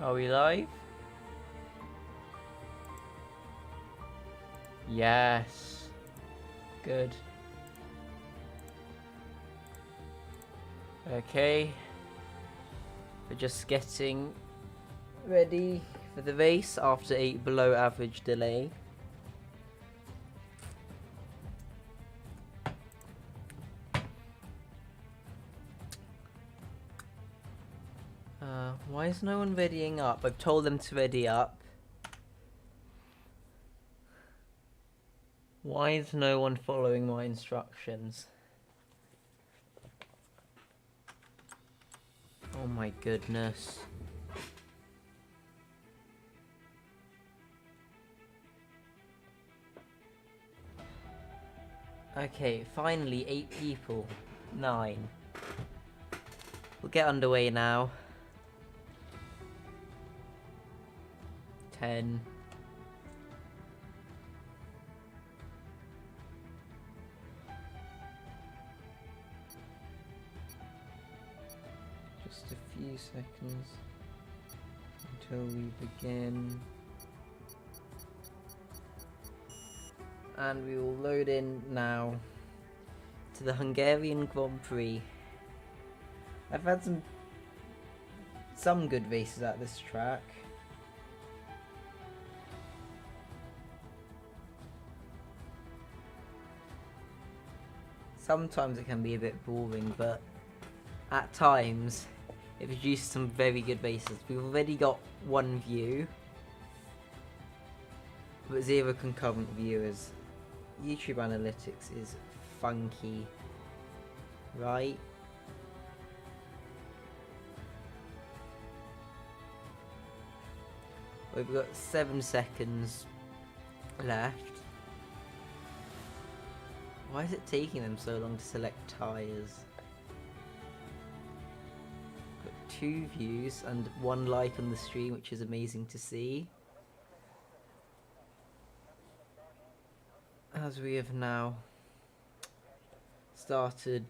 Are we live? Yes. Good. Okay. We're just getting ready for the race after a below average delay. Why is no one readying up? I've told them to ready up. Why is no one following my instructions? Oh my goodness. Okay, finally 8 people. 9. We'll get underway now. 10. Just a few seconds until we begin. And we will load in now to the Hungarian Grand Prix. I've had some good races at this track. Sometimes it can be a bit boring, but at times it produces some very good races. We've already got one view, but 0 concurrent viewers. YouTube analytics is funky, right? We've got 7 seconds left. Why is it taking them so long to select tyres? Got 2 views and 1 like on the stream, which is amazing to see. As we have now started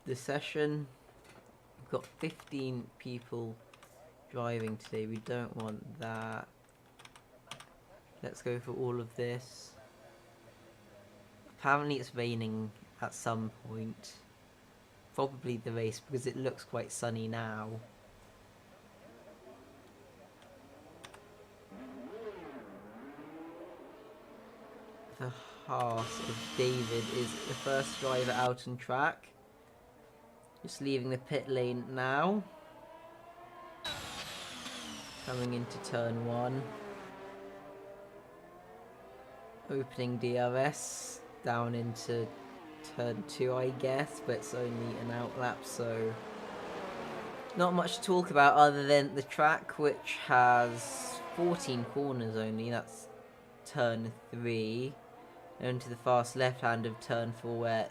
the session, we've got 15 people driving today. We don't want that. Let's go for all of this. Apparently it's raining at some point. Probably the race, because it looks quite sunny now. The Haas of David is the first driver out on track. Just leaving the pit lane now. Coming into turn 1. Opening DRS. Down into turn 2, I guess, but it's only an outlap, so not much to talk about other than the track, which has 14 corners only. That's turn 3, and to the fast left hand of turn 4, where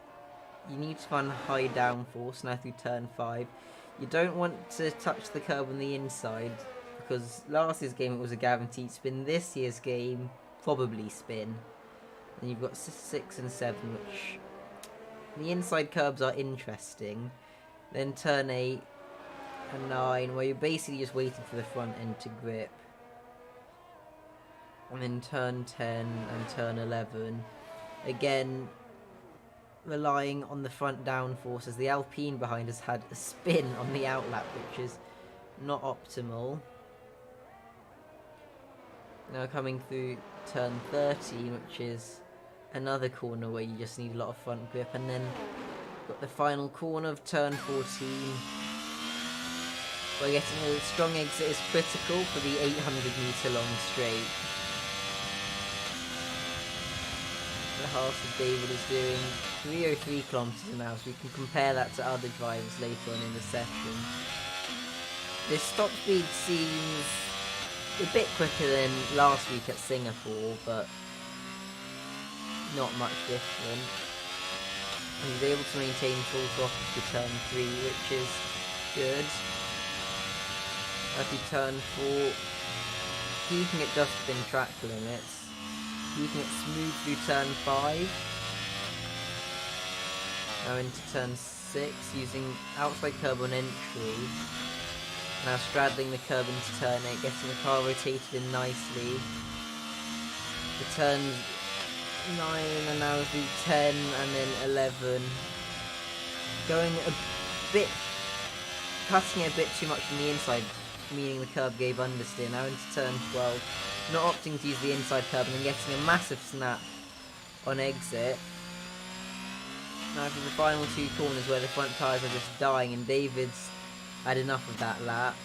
you need to find high downforce. Now through turn 5, you don't want to touch the curb on the inside, because last year's game it was a guaranteed spin. This year's game, probably spin. And you've got 6 and 7, which the inside curbs are interesting. Then turn 8 and 9, where you're basically just waiting for the front end to grip. And then turn 10 and turn 11. Again, relying on the front downforce, as the Alpine behind us had a spin on the outlap, which is not optimal. Now coming through turn 13, which is another corner where you just need a lot of front grip, and then got the final corner of turn 14, where getting a strong exit is critical for the 800-metre long straight. The Haas of David is doing 303 kilometres an hour, so we can compare that to other drivers later on in the session. This stop speed seems a bit quicker than last week at Singapore, but not much different. And he's able to maintain full throttle to turn 3, which is good. As we turn 4, keeping it just within track limits, keeping it smooth through turn 5. Now into turn 6, using outside curb on entry. Now straddling the curb into turn 8, getting the car rotated in nicely. The turns 9 and now through 10 and then 11. Going a bit, cutting it a bit too much from the inside, meaning the curb gave understeer. Now into turn 12, not opting to use the inside curb and then getting a massive snap on exit. Now for the final 2 corners where the front tyres are just dying and David's had enough of that lap.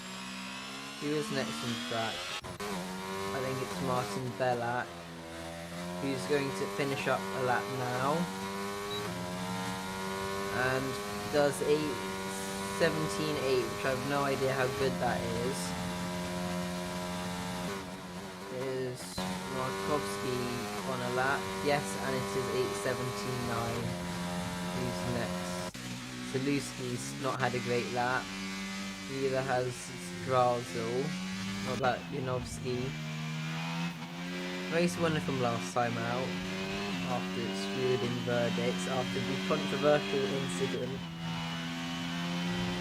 Who is next on track? I think it's Martin Bellac, who's going to finish up a lap now. And does a 17.8, which I have no idea how good that is. Is Markowski on a lap? Yes, and it is 8.17.9. Who's next? Zaluski's not had a great lap. Neither has Strazel. Not about Janowski. Race winner from last time out. After stewarding verdicts, after the controversial incident,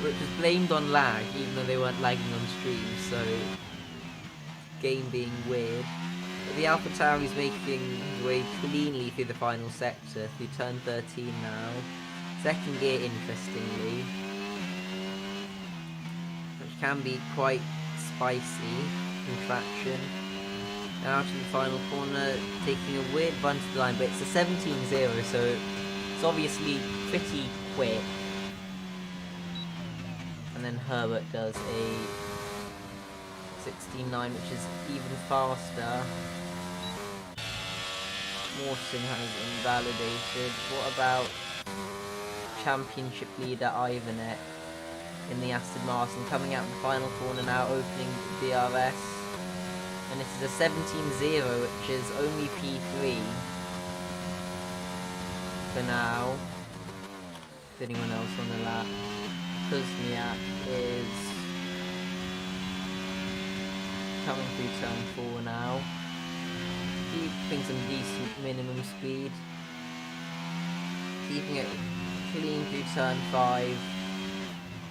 which was blamed on lag, even though they weren't lagging on stream, so game being weird. But the AlphaTauri is making his way cleanly through the final sector, through turn 13 now. Second gear, interestingly, which can be quite spicy in traction. Now to the final corner, taking a weird run to the line, but it's a 17.0, so it's obviously pretty quick. And then Herbert does a 16.9, which is even faster. Morton has invalidated. What about championship leader Ivanek in the Aston Martin, coming out in the final corner now, opening DRS. And this is a 17.0, which is only P3 for now. Is anyone else on the lap? Kuzniak is coming through turn 4 now. Keeping some decent minimum speed. Keeping it clean through turn 5.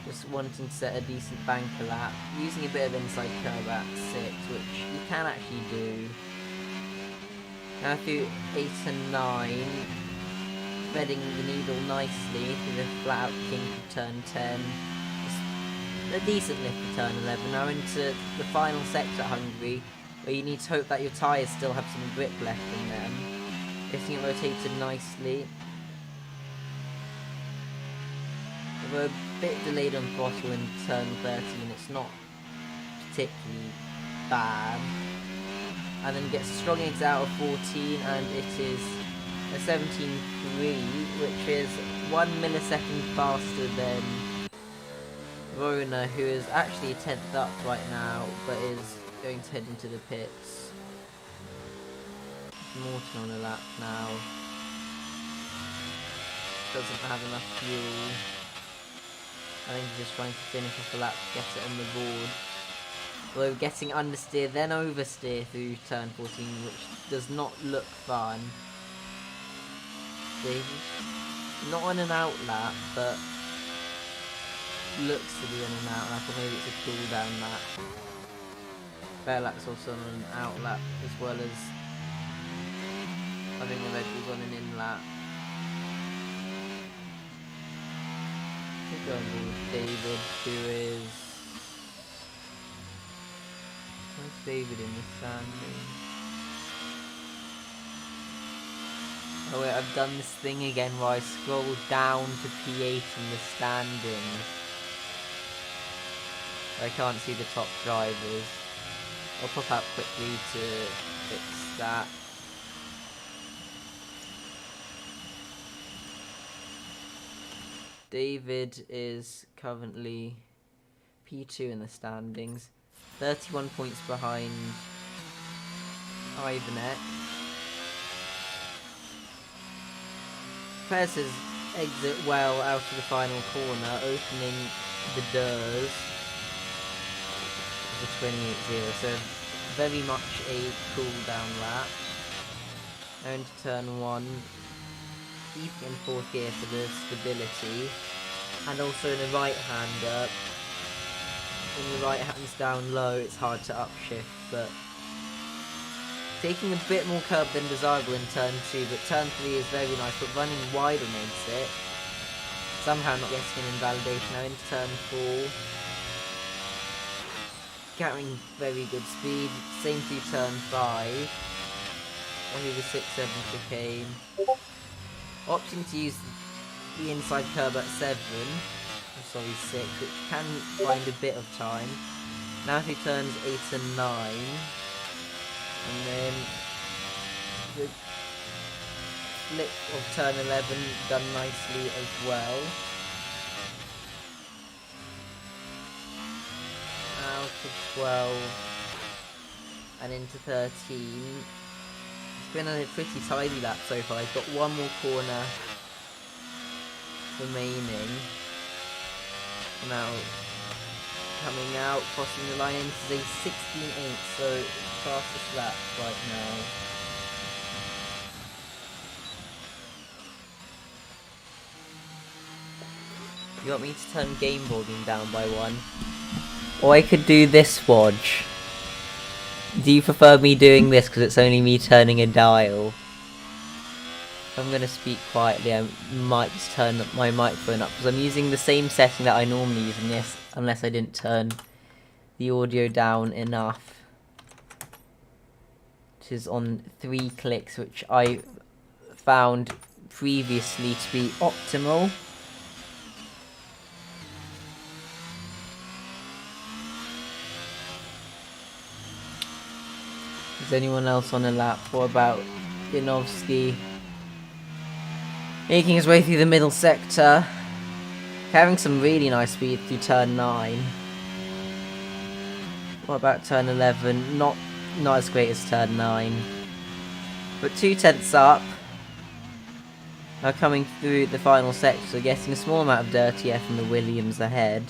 Just wanting to set a decent banker lap, using a bit of inside curve at 6, which you can actually do. Now through 8 and 9, threading the needle nicely through the flat out kink of turn 10. Just a decent lift for turn 11. Now into the final sector at Hungary, where you need to hope that your tyres still have some grip left in them. Getting it rotated nicely. We're a bit delayed on throttle in turn 13, it's not particularly bad. And then gets strong eggs out of 14, and it is a 17.3, which is 1 millisecond faster than Rona, who is actually 10th up right now, but is going to head into the pits. Morton on a lap now. Doesn't have enough fuel. I think he's just trying to finish off the lap to get it on the board. Although getting understeer, then oversteer through turn 14, which does not look fun. Davies, not on an out lap, but looks to be on an out lap, or maybe it's a cool down lap. Bellac's also on an out lap, as well as I think the Red Bull's on an in lap. Going with David, who is... Where's David in the standing? Oh wait, I've done this thing again where I scroll down to P8 in the standings. I can't see the top drivers. I'll pop out quickly to fix that. David is currently P2 in the standings, 31 points behind Ivanek. Perez's exit well out of the final corner, opening the doors of the 28.0, so very much a cool down lap. Now into turn 1. Keeping in 4th gear for the stability, and also in a right-hander, when your right hand's down low, it's hard to upshift, but taking a bit more curb than desirable in turn 2, but turn 3 is very nice, but running wide on exit, somehow not getting an invalidation. Now into turn 4, carrying very good speed, same through turn 5, only the 6-7 chicane, opting to use the inside curb at 7, 6, which can find a bit of time. Now through turns 8 and 9, and then the flip of turn 11 done nicely as well. Out of 12 and into 13. It's been a pretty tidy lap so far. I've got one more corner remaining. Now coming out, crossing the line into a 16.8, so fastest lap right now. You want me to turn game volume down by 1? Or I could do this watch. Do you prefer me doing this because it's only me turning a dial? If I'm going to speak quietly, I might just turn my microphone up because I'm using the same setting that I normally use in this, unless I didn't turn the audio down enough. Which is on 3 clicks, which I found previously to be optimal. Is anyone else on a lap? What about Yanovsky? Making his way through the middle sector. Having some really nice speed through turn 9. What about turn 11? Not as great as turn 9. But 2 tenths up. Now coming through the final sector, getting a small amount of dirty air from the Williams ahead.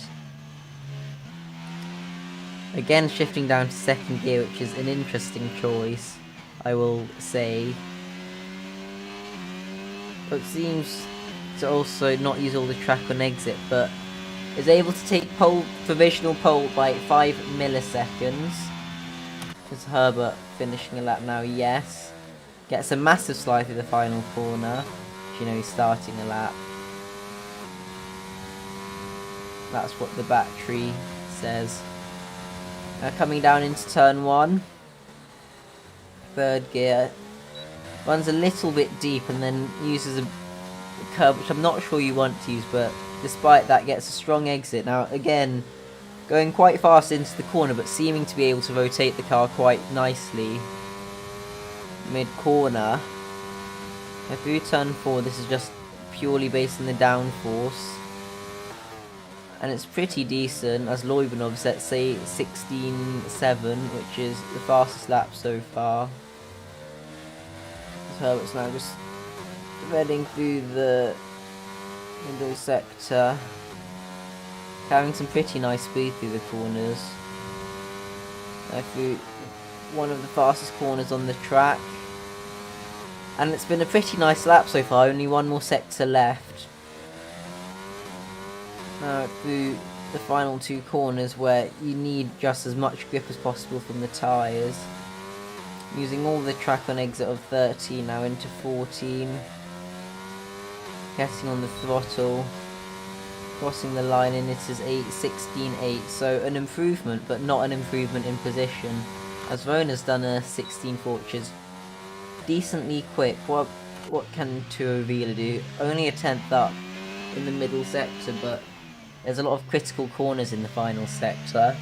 Again shifting down to second gear, which is an interesting choice, I will say. But seems to also not use all the track on exit, but is able to take provisional pole by 5 milliseconds. Is Herbert finishing a lap now? Yes. Gets a massive slide through the final corner. You know he's starting a lap. That's what the battery says. Coming down into turn 1. Third gear. Runs a little bit deep and then uses a curb, which I'm not sure you want to use, but despite that gets a strong exit. Now again, going quite fast into the corner, but seeming to be able to rotate the car quite nicely mid-corner. Through turn 4, this is just purely based on the downforce. And it's pretty decent, as Loibanov set, say 16.7, which is the fastest lap so far. Herbert's now just threading through the middle sector, having some pretty nice speed through the corners. Through one of the fastest corners on the track. And it's been a pretty nice lap so far, only one more sector left. Now through the final 2 corners where you need just as much grip as possible from the tyres. Using all the track on exit of 13 now into 14. Getting on the throttle. Crossing the line and it is 16.8, so an improvement but not an improvement in position. As Rona's done a 16.4, which is decently quick. What can Tuovila do? Only a 10th up in the middle sector, but there's a lot of critical corners in the final sector.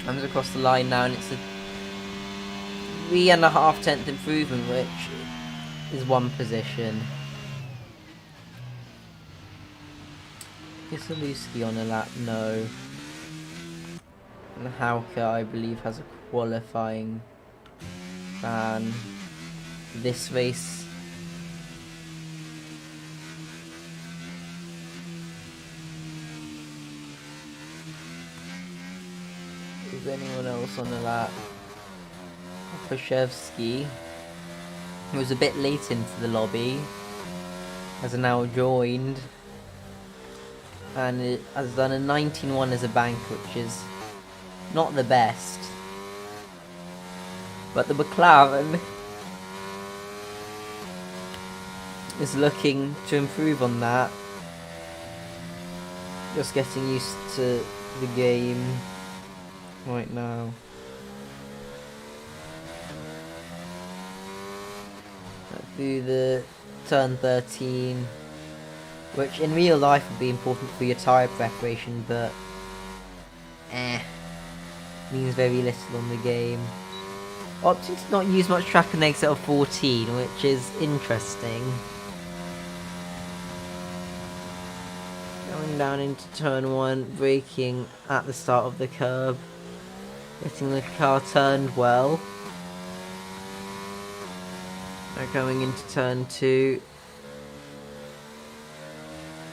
Comes across the line now and it's a 3.5 tenth improvement, which is 1 position. Kiselewski on a lap, no. And Hauke, I believe, has a qualifying ban this race. Is anyone else on the lap? Koshevsky, who was a bit late into the lobby, has now joined. and it has done a 19.1 as a bank, which is not the best. But the McLaren is looking to improve on that. Just getting used to the game right now. Through the turn 13, which in real life would be important for your tyre preparation, but means very little on the game. Opting to not use much track and exit of 14, which is interesting. Going down into turn 1, braking at the start of the curb, getting the car turned well. Now going into turn 2,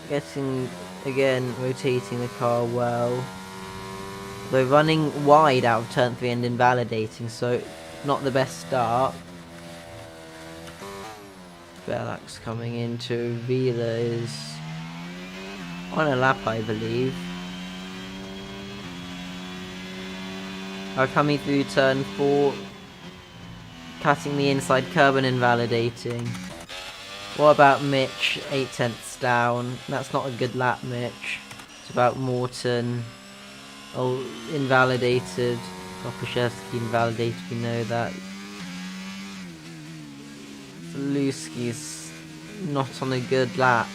getting, again, rotating the car well. Though running wide out of turn 3 and invalidating, so not the best start. Bellax coming into Vila is on a lap, I believe. Coming through turn 4, cutting the inside curb and invalidating. What about Mitch? 8 tenths down. That's not a good lap, Mitch. It's about Morton. Oh, invalidated. Kopaszewski invalidated, we know that. Zaluski's not on a good lap.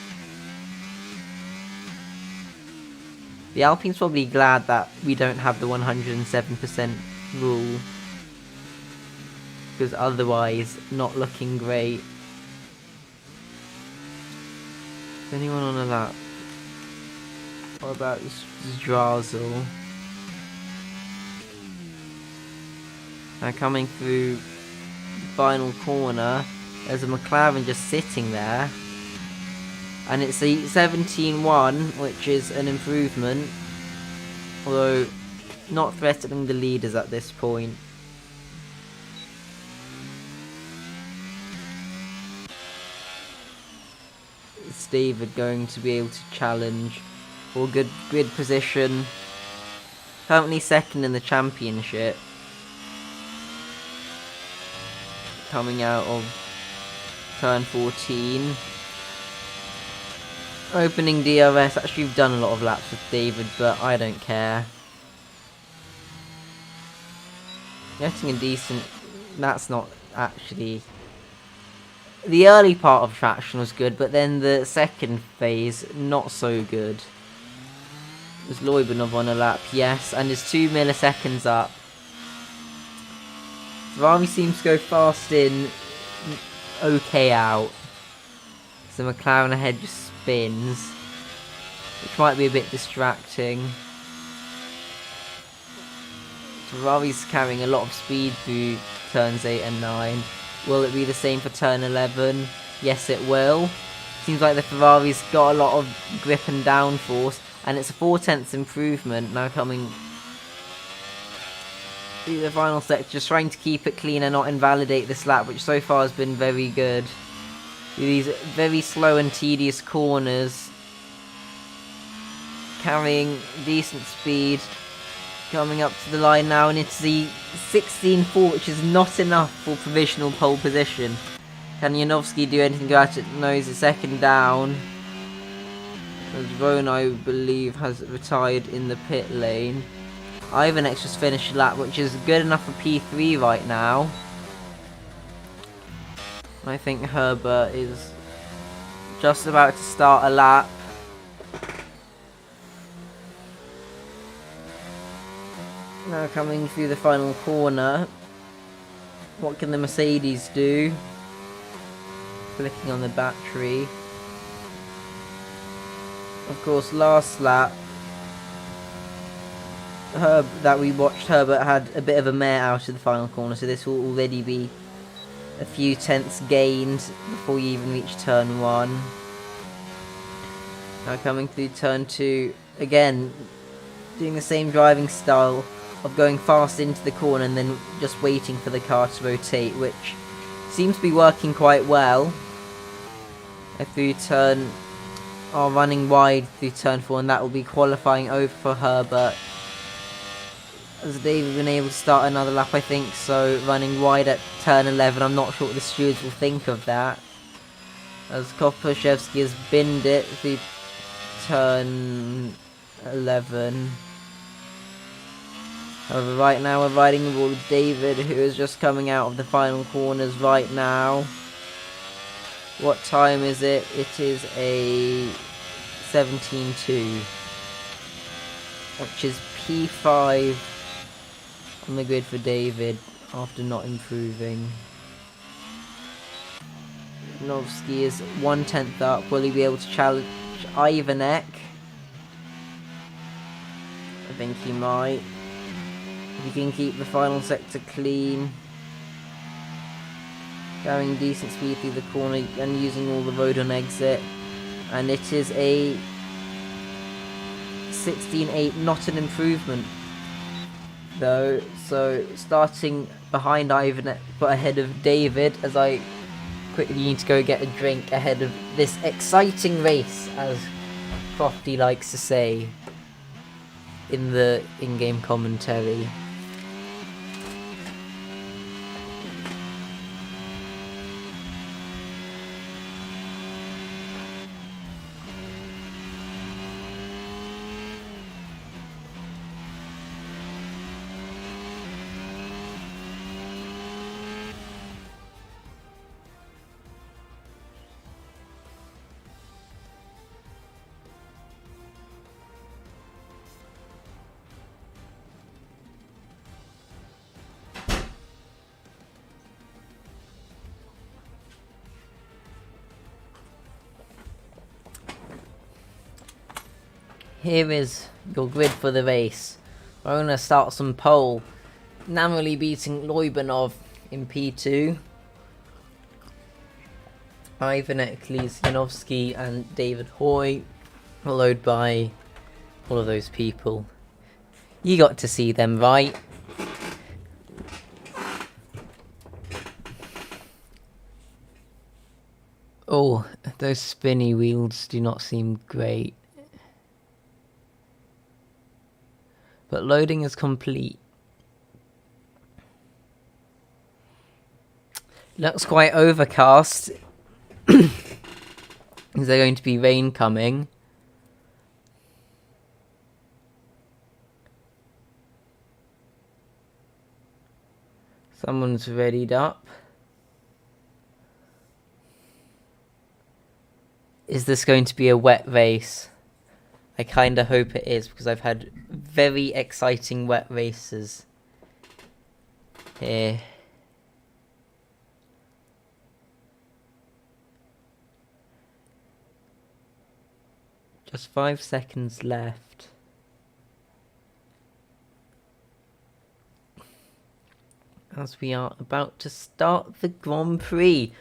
The Alpine's probably glad that we don't have the 107% rule, because otherwise, not looking great. Is anyone on a lap? What about Zdrazel? Now coming through the final corner, there's a McLaren just sitting there. And it's a 17.1, which is an improvement. Although, not threatening the leaders at this point. Is David going to be able to challenge for good grid position? Currently second in the championship. Coming out of turn 14. Opening DRS. Actually, we've done a lot of laps with David, but I don't care. Getting a decent... That's not actually... The early part of traction was good, but then the second phase, not so good. Was Loibanov on a lap? Yes, and is 2 milliseconds up. Ferrari seems to go fast in, okay out. So McLaren ahead just spins, which might be a bit distracting. Ferrari's carrying a lot of speed through turns 8 and 9. Will it be the same for turn 11? Yes, it will. Seems like the Ferrari's got a lot of grip and downforce, and it's a 4/10 improvement now coming through the final sector, just trying to keep it clean and not invalidate this lap, which so far has been very good. These very slow and tedious corners, carrying decent speed, coming up to the line now, and it's the 16.4, which is not enough for provisional pole position. Can Janowski do anything about it? No, he's a second down. As Rone, I believe, has retired in the pit lane. Ivanek just finished a lap, which is good enough for P3 right now. I think Herbert is just about to start a lap. Now coming through the final corner. What can the Mercedes do? Clicking on the battery. Of course, last lap that we watched, Herbert had a bit of a mare out of the final corner, so this will already be a few tenths gained before you even reach turn 1. Now coming through turn 2, again, doing the same driving style of going fast into the corner and then just waiting for the car to rotate, which seems to be working quite well. Through turn... are running wide through turn 4, and that will be qualifying over for Herbert. Has David been able to start another lap? I think so. Running wide at turn 11. I'm not sure what the stewards will think of that, as Kopaszewski has binned it through turn 11. However, right now we're riding the ball with David, who is just coming out of the final corners right now. What time is it? It is a 17.2, which is P5 on the grid for David after not improving. Novsky is 1/10 up. Will he be able to challenge Ivanek? I think he might. If he can keep the final sector clean, carrying decent speed through the corner and using all the road on exit. And it is a 16.8, not an improvement though. So starting behind Ivanek but ahead of David, as I quickly need to go get a drink ahead of this exciting race, as Crofty likes to say in the in-game commentary. Here is your grid for the race. We're going to start some pole. Narrowly beating Loibanov in P2. Ivanek, Lisianovsky and David Hoy, followed by all of those people. You got to see them, right? Oh, those spinny wheels do not seem great. But loading is complete. Looks quite overcast. Is there going to be rain coming? Someone's readied up. Is this going to be a wet race? I kinda hope it is, because I've had very exciting wet races here. Just 5 seconds left. As we are about to start the Grand Prix.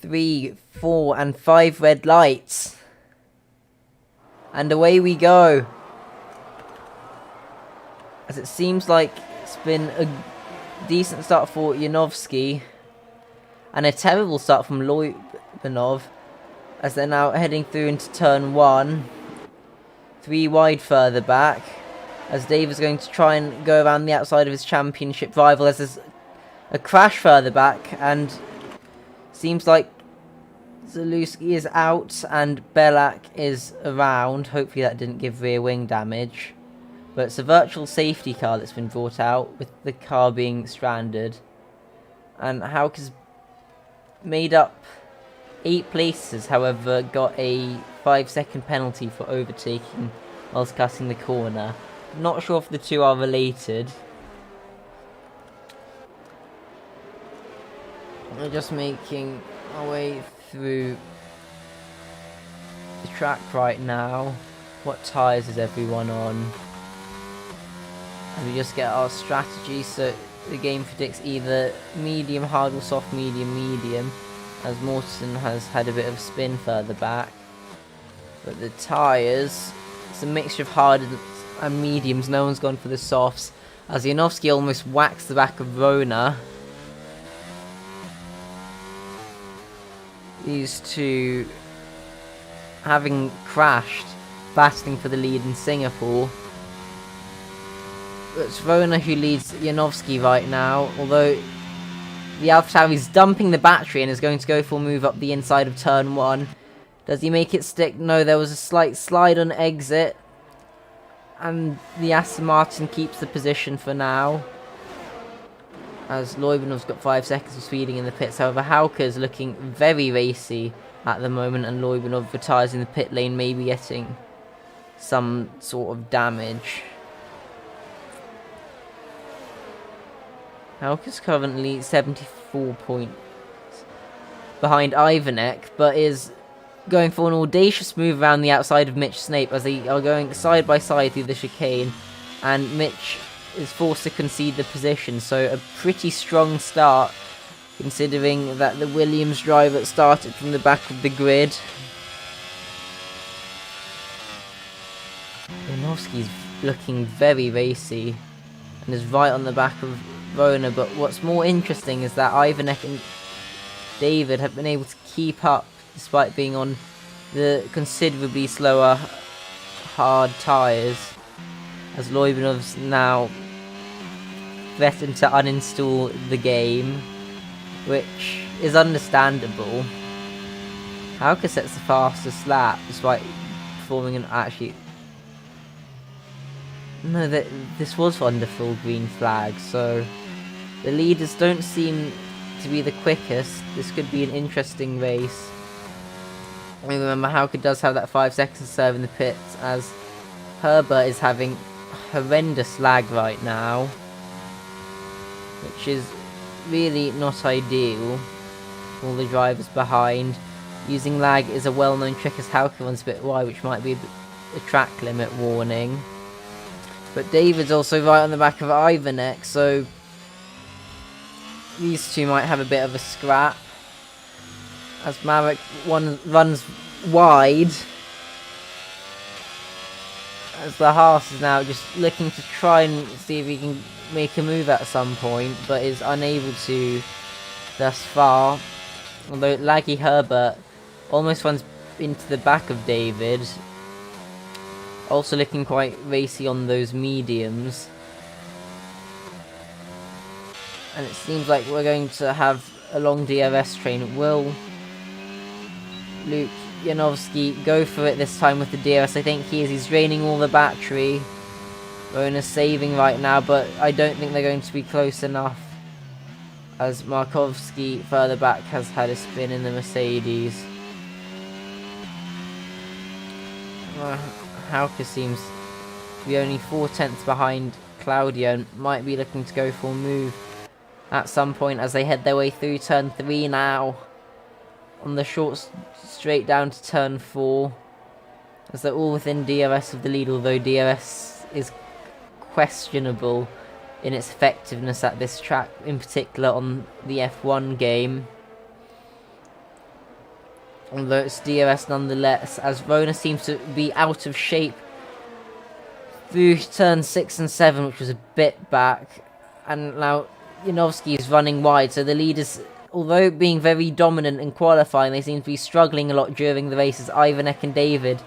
3, 4 and 5 red lights. And away we go. As it seems like it's been a decent start for Yanovsky. And a terrible start from Loibanov. As they're now heading through into turn 1. 3 wide further back. As Dave is going to try and go around the outside of his championship rival. As there's a crash further back. And seems like Zalewski is out and Belak is around. Hopefully that didn't give rear wing damage. But it's a virtual safety car that's been brought out, with the car being stranded. And Hauk has made up 8 places, however got a 5-second penalty for overtaking whilst cutting the corner. Not sure if the two are related. We're just making our way through the track right now. What tyres is everyone on? And we just get our strategy, so the game predicts either medium, hard or soft, medium, medium, as Morton has had a bit of spin further back. But the tyres, it's a mixture of hard and mediums. No one's gone for the softs, as Yanovsky almost whacks the back of Rona. These two having crashed, battling for the lead in Singapore. It's Verona who leads Janowski right now, although the AlphaTauri is dumping the battery and is going to go for a move up the inside of turn 1. Does he make it stick? No, there was a slight slide on exit, and the Aston Martin keeps the position for now, as Loibanov's got 5 seconds of speeding in the pits. However, Hauke is looking very racy at the moment, and Loibanov retires in the pit lane, maybe getting some sort of damage. Hauke is currently 74 points behind Ivanek, but is going for an audacious move around the outside of Mitch Snape as they are going side by side through the chicane, and Mitch is forced to concede the position. So a pretty strong start, considering that the Williams driver started from the back of the grid. Janowski's looking very racy and is right on the back of Verona, but what's more interesting is that Ivanek and David have been able to keep up despite being on the considerably slower hard tyres, as Loibanov's now threatened to uninstall the game, which is understandable. Hauke sets the fastest lap despite performing an no, this was under full green flag, so the leaders don't seem to be the quickest. This could be an interesting race. And remember, Hauke does have that 5 seconds to serve in the pits, as Herbert is having horrendous lag right now, which is really not ideal. All the drivers behind. Using lag is a well-known trick as Hauke runs a bit wide, which might be a track limit warning. But David's also right on the back of Ivanek, so these two might have a bit of a scrap, as Marek runs wide, as the Haas is now just looking to try and see if he can make a move at some point, but is unable to thus far. Although Laggy Herbert almost runs into the back of David, also looking quite racy on those mediums. And it seems like we're going to have a long DRS train. Will Luke Janowski go for it this time with the DRS? I think he is. He's draining all the battery. Verona's saving right now, but I don't think they're going to be close enough, as Markovski further back has had a spin in the Mercedes. Hauke seems to be only 4/10 behind Claudio and might be looking to go for a move at some point as they head their way through turn 3 now, on the short straight down to turn 4, as they're all within DRS of the lead, although DRS is questionable in its effectiveness at this track, in particular on the F1 game. Although it's DRS nonetheless, as Verona seems to be out of shape through turn 6 and 7, which was a bit back, and now Janowski is running wide, so the leaders, although being very dominant in qualifying, they seem to be struggling a lot during the races. Ivanek and David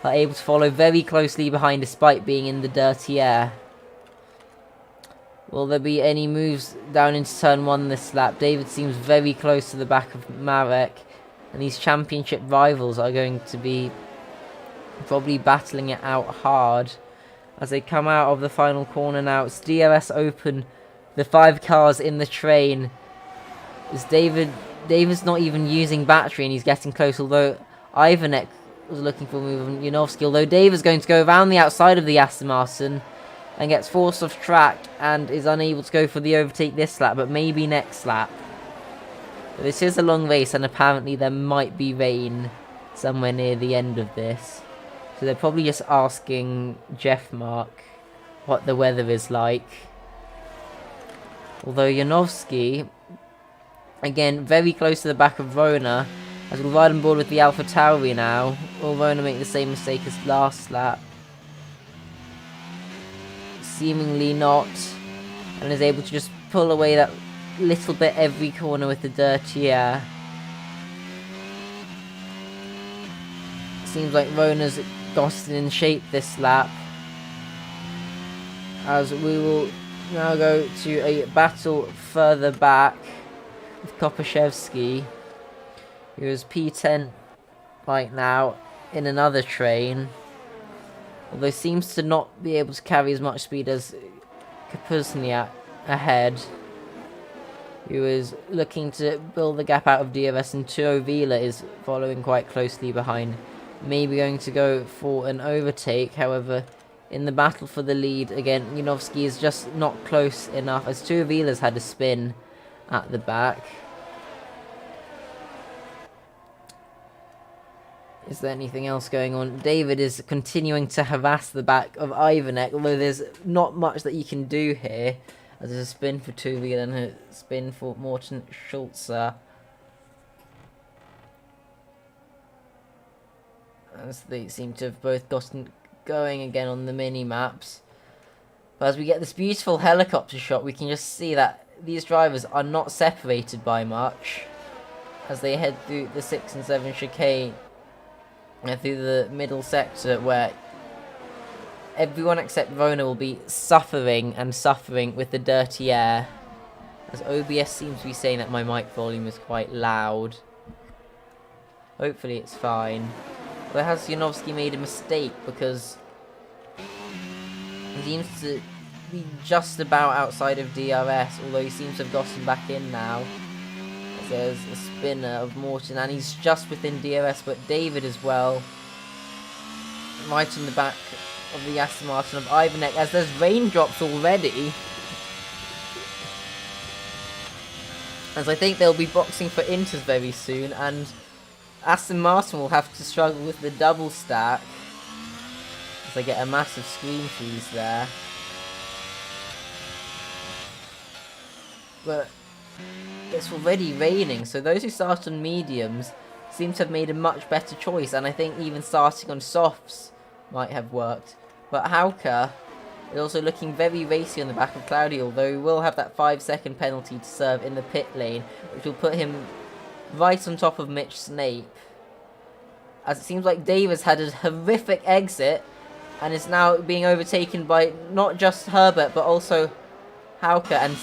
are able to follow very closely behind despite being in the dirty air. Will there be any moves down into turn 1 this lap? David seems very close to the back of Marek, and these championship rivals are going to be probably battling it out hard as they come out of the final corner now. It's DRS open, the 5 cars in the train. Is David's not even using battery and he's getting close, although Ivanek was looking for a move on Janowski, although David's going to go around the outside of the Aston Martin and gets forced off track and is unable to go for the overtake this lap, but maybe next lap. But this is a long race and apparently there might be rain somewhere near the end of this. So they're probably just asking Jeff Mark what the weather is like. Although Janowski, again, very close to the back of Verona, as we'll ride on board with the AlphaTauri now. Will Verona make the same mistake as last lap? Seemingly not, and is able to just pull away that little bit every corner with the dirty air. seems like Rona's gotten in shape this lap, as we will now go to a battle further back with Kopaszewski, who is P10 right now in another train, although seems to not be able to carry as much speed as Kapuzniak ahead, who is looking to build the gap out of DRS, and Turovila is following quite closely behind, maybe going to go for an overtake. However, in the battle for the lead, again, Janowski is just not close enough, as Turovila's had a spin at the back. Is there anything else going on? David is continuing to harass the back of Ivanek, although there's not much that you can do here, as there's a spin for Turovila and a spin for Morten Schulze, as they seem to have both gotten going again on the mini-maps. But as we get this beautiful helicopter shot, we can just see that these drivers are not separated by much, as they head through the 6 and 7 chicane, through the middle sector, where everyone except Rona will be suffering with the dirty air, as OBS seems to be saying that my mic volume is quite loud. Hopefully it's fine. But has Janowski made a mistake, because he seems to be just about outside of DRS, although he seems to have gotten back in now. There's a spinner of Morten, and he's just within DRS, but David as well, right on the back of the Aston Martin of Ivanek, as there's raindrops already, as I think they'll be boxing for Inters very soon, and Aston Martin will have to struggle with the double stack, as they get a massive screen freeze there. But it's already raining, so those who start on mediums seem to have made a much better choice, and I think even starting on softs might have worked. But Hauke is also looking very racy on the back of Claudio, although he will have that 5-second penalty to serve in the pit lane, which will put him right on top of Mitch Snape, as it seems like Davis had a horrific exit and is now being overtaken by not just Herbert but also Hauke, and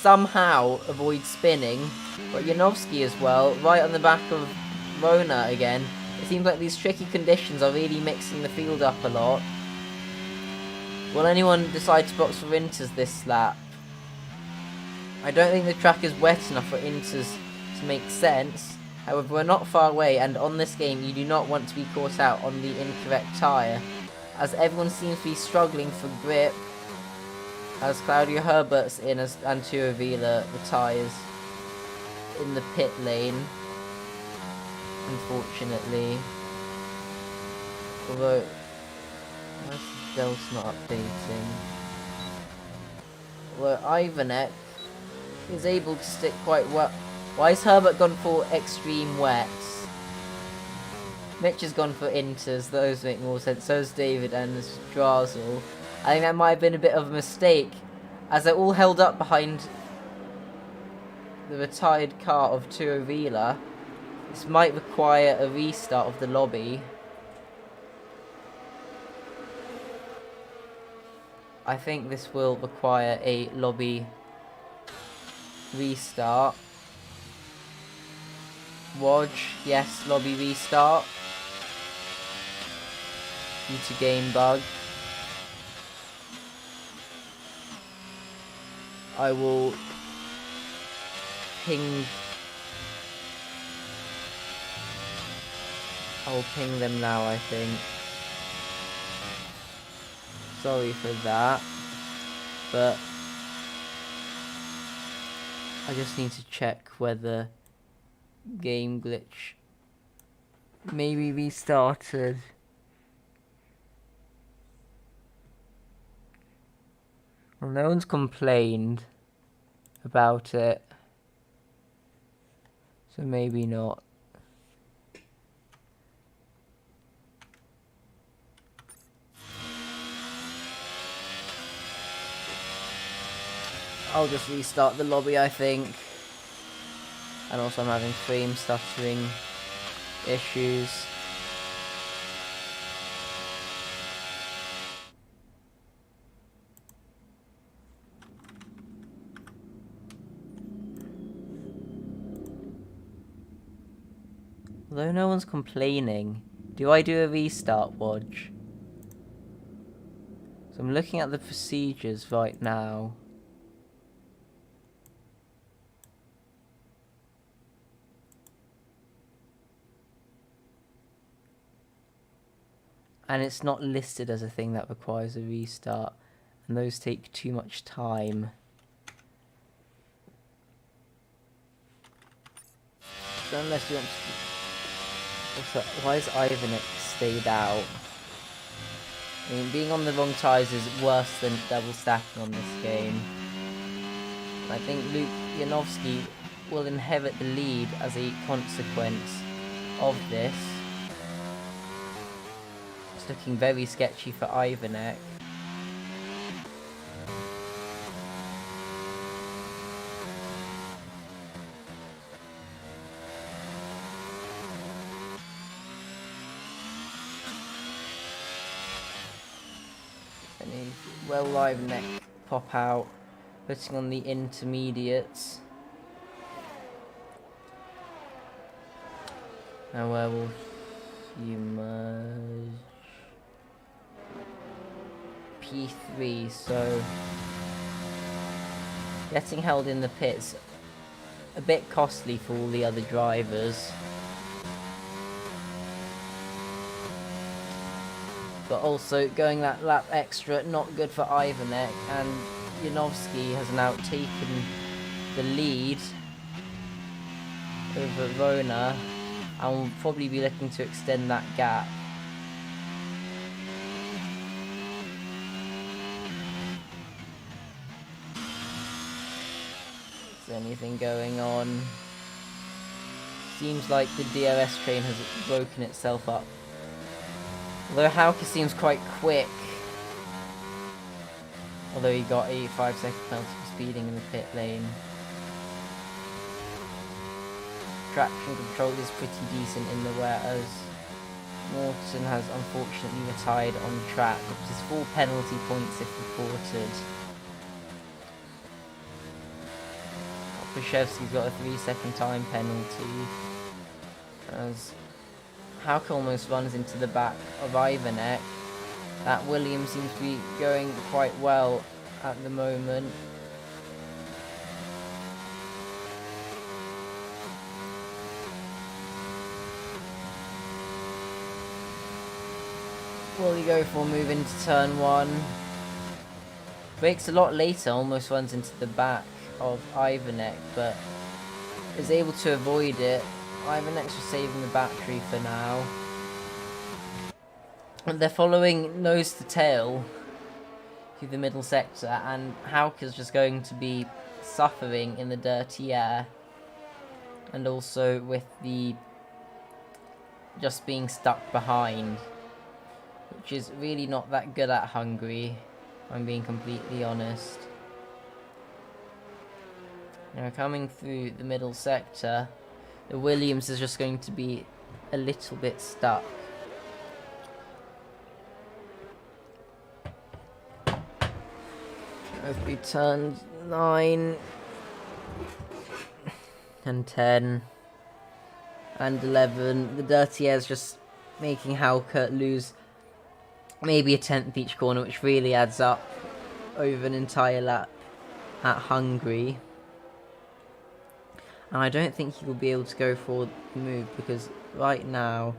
somehow avoid spinning, but Janowski as well, right on the back of Rona again. It seems like these tricky conditions are really mixing the field up a lot. Will anyone decide to box for Inters this lap? I don't think the track is wet enough for Inters to make sense. However, we're not far away, and on this game you do not want to be caught out on the incorrect tyre, as everyone seems to be struggling for grip, as Claudio Herbert's in and Turovila retires in the pit lane, unfortunately. Although, why is Del's not updating? Although Ivanek is able to stick quite well. Why has Herbert gone for extreme wets? Mitch has gone for Inters, those make more sense. So has David and Strazel. I think that might have been a bit of a mistake, as they're all held up behind the retired car of Turovila. This might require a restart of the lobby. I think this will require a lobby restart. Wodge, yes, lobby restart. Due to game bug. I will ping. I'll ping them now, I think. Sorry for that, but I just need to check whether game glitch maybe restarted. Well, no one's complained about it, so maybe not. I'll just restart the lobby, I think. And also I'm having frame stuttering issues. Although no one's complaining. Do I do a restart watch? So I'm looking at the procedures right now. And it's not listed as a thing that requires a restart. And those take too much time. So unless you want to... Also, why is Ivanek stayed out? I mean, being on the wrong tyres is worse than double stacking on this game. I think Luke Janowski will inherit the lead as a consequence of this. It's looking very sketchy for Ivanek. And well Ivanek pop out, putting on the intermediates. Now where will he merge? P3, so getting held in the pits a bit costly for all the other drivers. But also going that lap extra, not good for Ivanek, and Janowski has now taken the lead over Rona and will probably be looking to extend that gap. Is there anything going on? Seems like the DRS train has broken itself up. Although Hauke seems quite quick. Although he got a 5-second penalty for speeding in the pit lane. Traction control is pretty decent in the wet, as Morton has unfortunately retired on track, which is 4 penalty points if reported. Koposzewski's got a 3-second time penalty, as Hauke almost runs into the back of Ivanek. That Williams seems to be going quite well at the moment. Will he go for a move into turn 1? Brakes a lot later, almost runs into the back of Ivanek, but is able to avoid it. Ivanek's just saving the battery for now. And they're following nose to tail through the middle sector, and Hauke's just going to be suffering in the dirty air. And also with the just being stuck behind, which is really not that good at Hungary, if I'm being completely honest. Now coming through the middle sector, the Williams is just going to be a little bit stuck. As we turn 9 and 10 and 11, the dirty air is just making Hauke lose maybe a tenth each corner, which really adds up over an entire lap at Hungary. And I don't think he will be able to go for the move, because right now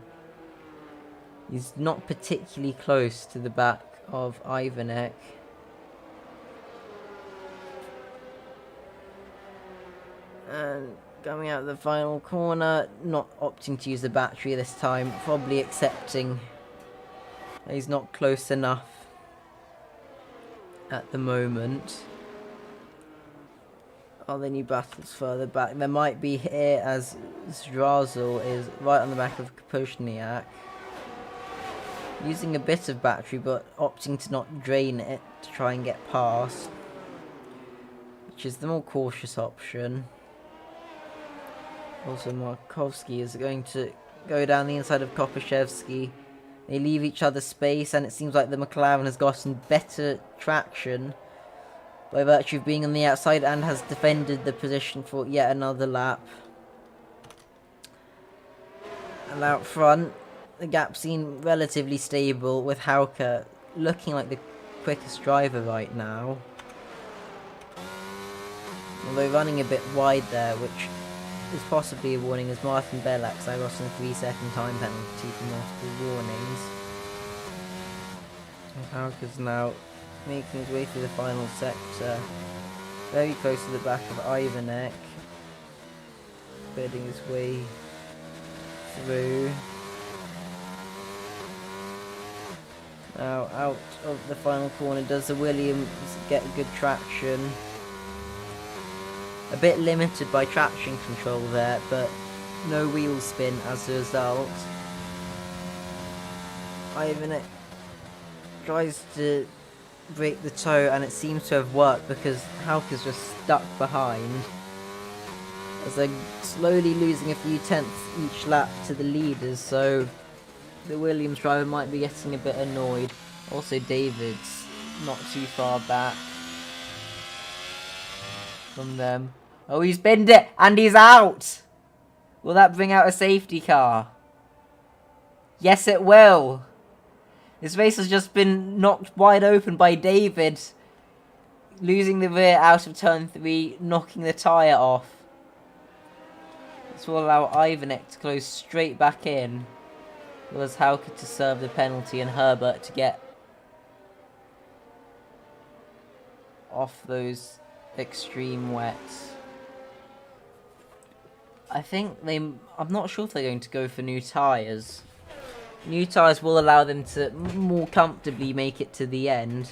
he's not particularly close to the back of Ivanek. And coming out of the final corner, not opting to use the battery this time, probably accepting that he's not close enough at the moment. Are there any battles further back? There might be here, as Zdrazel is right on the back of Koposzniak, using a bit of battery but opting to not drain it to try and get past, which is the more cautious option. Also, Markowski is going to go down the inside of Koposzewski. They leave each other space, and it seems like the McLaren has gotten better traction by virtue of being on the outside and has defended the position for yet another lap. And out front, the gap seemed relatively stable, with Hauke looking like the quickest driver right now. Although running a bit wide there, which is possibly a warning, as Martin Bellac lost a 3-second time penalty for multiple warnings. And Hauke's now making his way through the final sector, very close to the back of Ivanek, bidding his way through. Now out of the final corner, does the Williams get good traction? A bit limited by traction control there, but no wheel spin as a result. Ivanek tries to break the toe, and it seems to have worked because Hauke's just stuck behind, as they're slowly losing a few tenths each lap to the leaders, so the Williams driver might be getting a bit annoyed. Also, David's not too far back from them. Oh, he's binned it, and he's out! Will that bring out a safety car? Yes, it will! This race has just been knocked wide open by David, losing the rear out of turn 3, knocking the tyre off. This will allow Ivanek to close straight back in. It was Hauke to serve the penalty and Herbert to get off those extreme wets. I'm not sure if they're going to go for new tyres. New tyres will allow them to more comfortably make it to the end,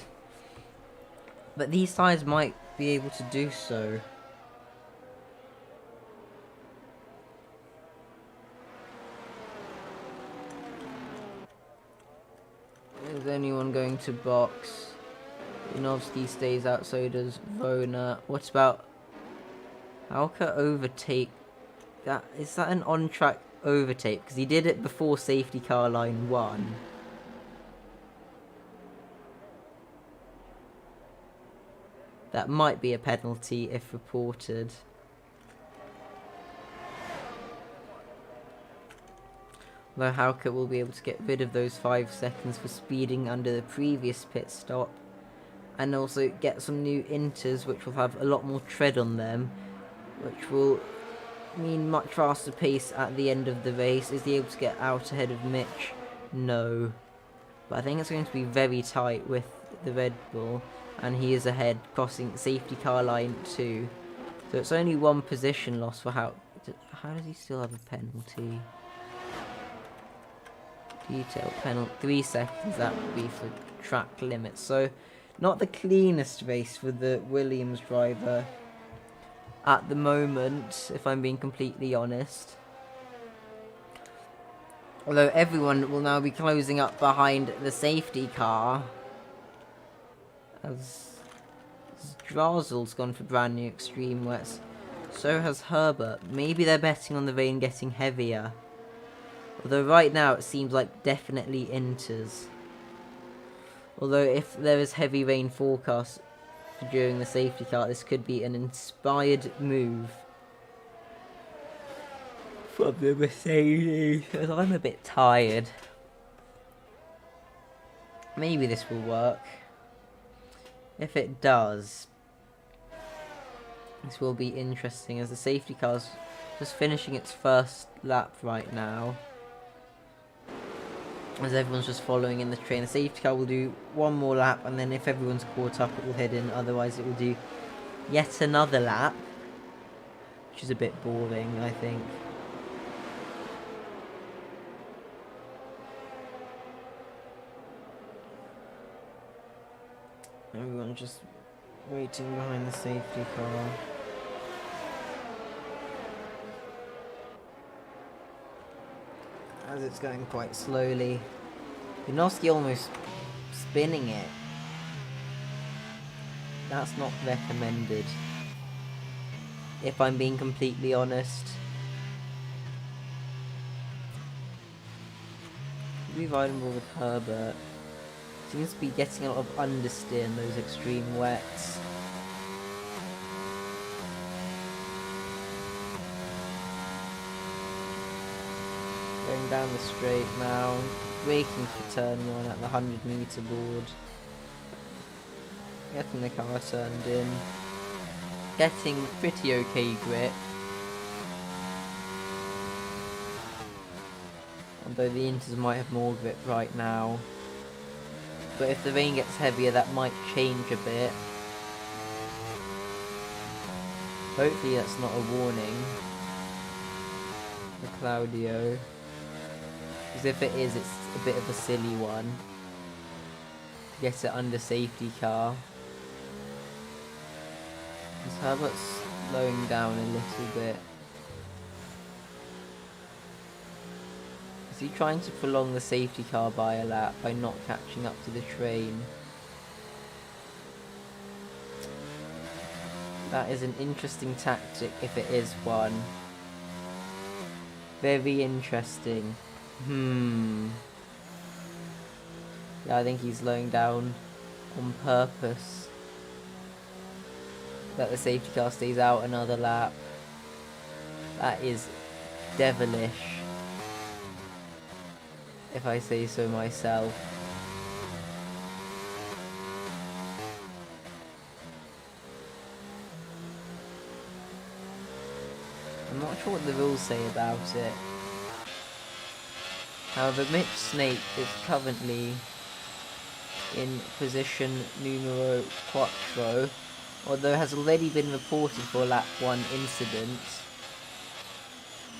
but these tyres might be able to do so. Is anyone going to box? Yanovsky stays out, so does Vona. What about Hauke overtake? Is that an on-track overtake? Because he did it before safety car line 1. That might be a penalty if reported. Although Hauke will be able to get rid of those 5 seconds for speeding under the previous pit stop, and also get some new inters which will have a lot more tread on them, which will mean much faster pace at the end of the race. Is he able to get out ahead of Mitch? No. But I think it's going to be very tight with the Red Bull, and he is ahead, crossing safety car line 2. So it's only 1 position loss for Hauke. How does he still have a penalty? Detail penalty, 3 seconds, that would be for track limits. So not the cleanest race for the Williams driver at the moment, if I'm being completely honest. Although everyone will now be closing up behind the safety car, as Drazel's gone for brand new extreme wets. So has Herbert. Maybe they're betting on the rain getting heavier. Although right now it seems like definitely enters. Although if there is heavy rain forecast during the safety car, this could be an inspired move from the Mercedes, because I'm a bit tired. Maybe this will work. If it does, this will be interesting, as the safety car's just finishing its first lap right now, as everyone's just following in the train. The safety car will do 1 more lap, and then if everyone's caught up it will head in, otherwise it will do yet another lap, which is a bit boring, I think. Everyone's just waiting behind the safety car. As it's going quite slowly. Janowski almost spinning it. That's not recommended, if I'm being completely honest. Revival with Herbert. Seems to be getting a lot of understeer in those extreme wets. Going going down the straight now, braking for turn 1 at the 100-meter board. Getting the car turned in. Getting pretty okay grip. Although the Inters might have more grip right now. But if the rain gets heavier, that might change a bit. Hopefully that's not a warning for Claudio. Because if it is, it's a bit of a silly one. Get it under safety car. Because Herbert's slowing down a little bit. Is he trying to prolong the safety car by a lap by not catching up to the train? That is an interesting tactic if it is one. Very interesting. Yeah, I think he's slowing down on purpose. That the safety car stays out another lap. That is devilish, if I say so myself. I'm not sure what the rules say about it. However, Mitch Snape is currently in position numero 4, although has already been reported for a lap 1 incident.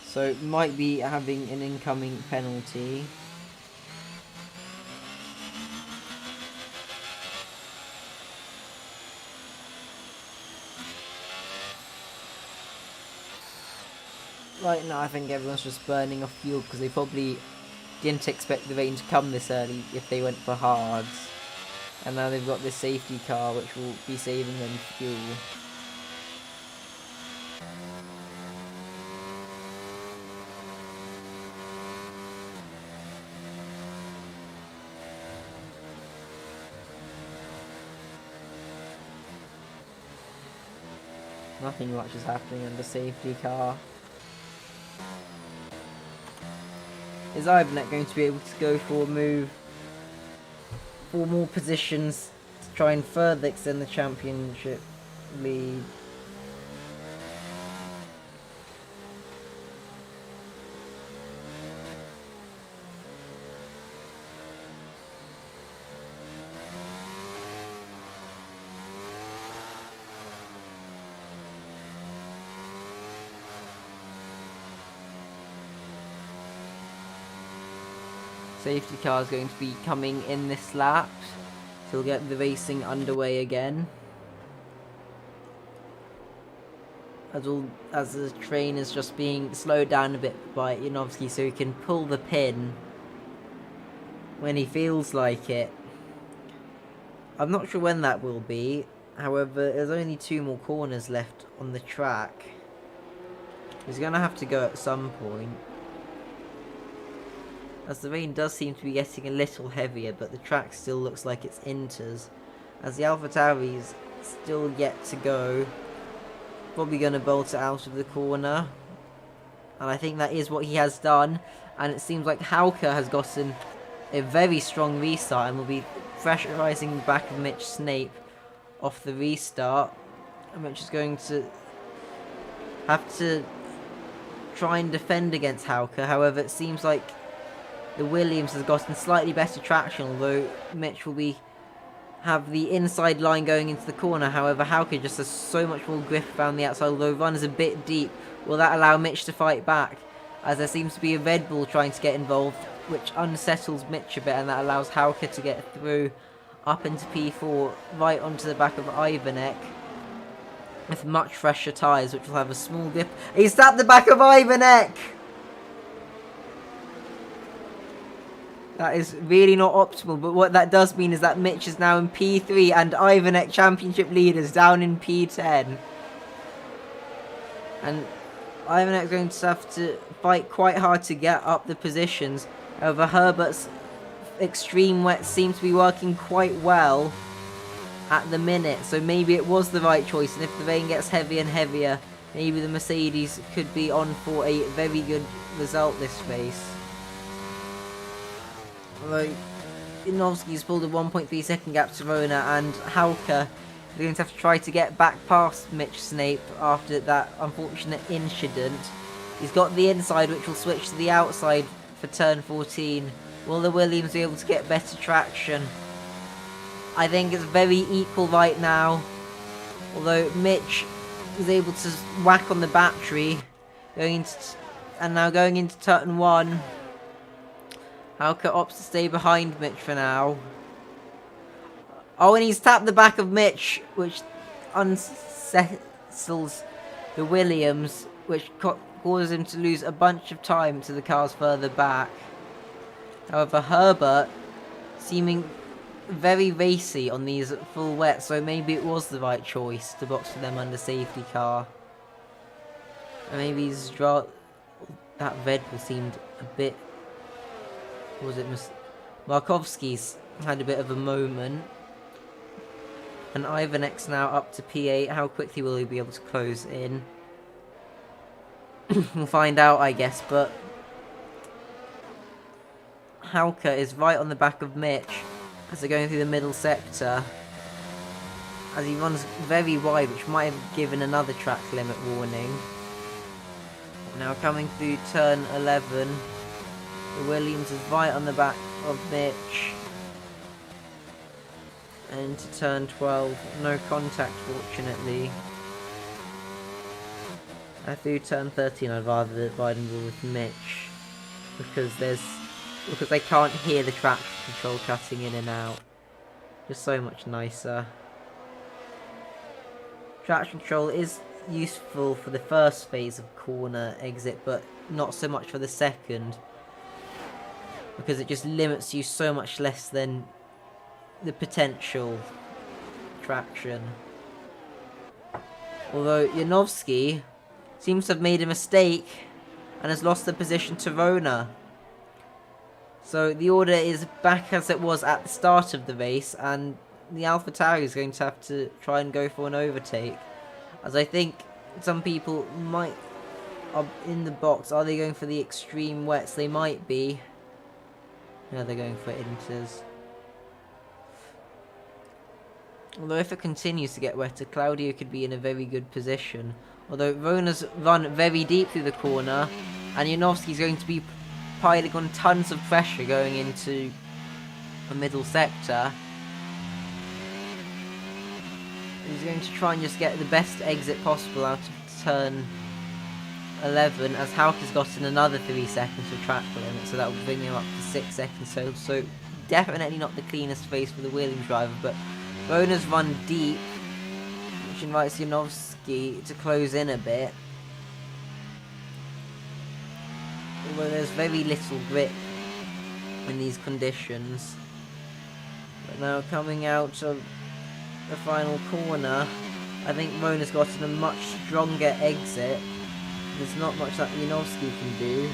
So might be having an incoming penalty. Right now I think everyone's just burning off fuel because they probably didn't expect the rain to come this early if they went for hards. And now they've got this safety car which will be saving them fuel. Nothing much is happening under safety car. Is Ivanek going to be able to go for a move for more positions to try and further extend the championship lead? Safety car is going to be coming in this lap, so we'll get the racing underway again. As the train is just being slowed down a bit by Janowski, so he can pull the pin when he feels like it. I'm not sure when that will be, however there's only 2 more corners left on the track. He's going to have to go at some point. As the rain does seem to be getting a little heavier, but the track still looks like it's Inter's. As the AlphaTauri's still yet to go. Probably going to bolt it out of the corner. And I think that is what he has done. And it seems like Hauke has gotten a very strong restart and will be pressurising the back of Mitch Snape off the restart. And Mitch is going to have to try and defend against Hauke. However, it seems like the Williams has gotten slightly better traction, although Mitch will have the inside line going into the corner. However, Hauke just has so much more grip around the outside, although run is a bit deep. Will that allow Mitch to fight back? As there seems to be a Red Bull trying to get involved, which unsettles Mitch a bit, and that allows Hauke to get through up into P4, right onto the back of Ivanek, with much fresher tyres, which will have a small grip. He's tapped the back of Ivanek! That is really not optimal, but what that does mean is that Mitch is now in P3 and Ivanek championship leaders down in P10. And Ivanek's going to have to fight quite hard to get up the positions. However, Herbert's extreme wet seems to be working quite well at the minute, so maybe it was the right choice. And if the rain gets heavier and heavier, maybe the Mercedes could be on for a very good result this race. Although Janowski's pulled a 1.3 second gap to Rona, and Hauke are going to have to try to get back past Mitch Snape after that unfortunate incident. He's got the inside, which will switch to the outside for turn 14. Will the Williams be able to get better traction? I think it's very equal right now. Although Mitch is able to whack on the battery. Now going into turn 1. Hauke opts to stay behind Mitch for now. Oh, and he's tapped the back of Mitch, which unsettles the Williams, which causes him to lose a bunch of time to the cars further back. However, Herbert seeming very racy on these full wets, so maybe it was the right choice to box for them under safety car. And maybe that Red Bull seemed a bit... Was it Markovsky's had a bit of a moment. And Ivanek's now up to P8. How quickly will he be able to close in? We'll find out, I guess, but Hauke is right on the back of Mitch as they're going through the middle sector. As he runs very wide, which might have given another track limit warning. Now coming through turn 11. The Williams is right on the back of Mitch. And into turn 12, no contact fortunately. And through turn 13 I'd rather ride and with Mitch. Because they can't hear the traction control cutting in and out. Just so much nicer. Traction control is useful for the first phase of corner exit, but not so much for the second. Because it just limits you so much less than the potential traction. Although Janowski seems to have made a mistake and has lost the position to Rona. So the order is back as it was at the start of the race, and the AlphaTauri is going to have to try and go for an overtake. As I think some people are in the box. Are they going for the extreme wets? They might be. No, they're going for inters. Although if it continues to get wetter, Claudio could be in a very good position. Although Rona's run very deep through the corner, and Janowski's going to be piling on tons of pressure going into the middle sector. He's going to try and just get the best exit possible out of turn 11, as Hauke's gotten another 3 seconds of track limit, so that will bring him up to 6 seconds. So definitely not the cleanest race for the Williams driver, but Rona's run deep, which invites Janowski to close in a bit. Although there's very little grip in these conditions. But now coming out of the final corner, I think Rona's gotten a much stronger exit. There's not much that Janowski can do.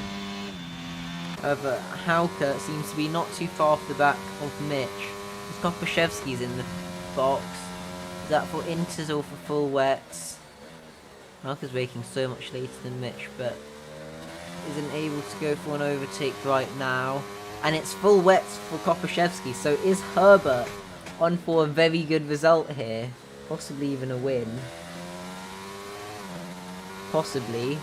However, Hauke seems to be not too far off the back of Mitch. Kopaszewski's in the box. Is that for inters or for full wets? Hauke's braking so much later than Mitch, but isn't able to go for an overtake right now. And it's full wets for Kopaszewski, so is Herbert on for a very good result here? Possibly even a win. Possibly.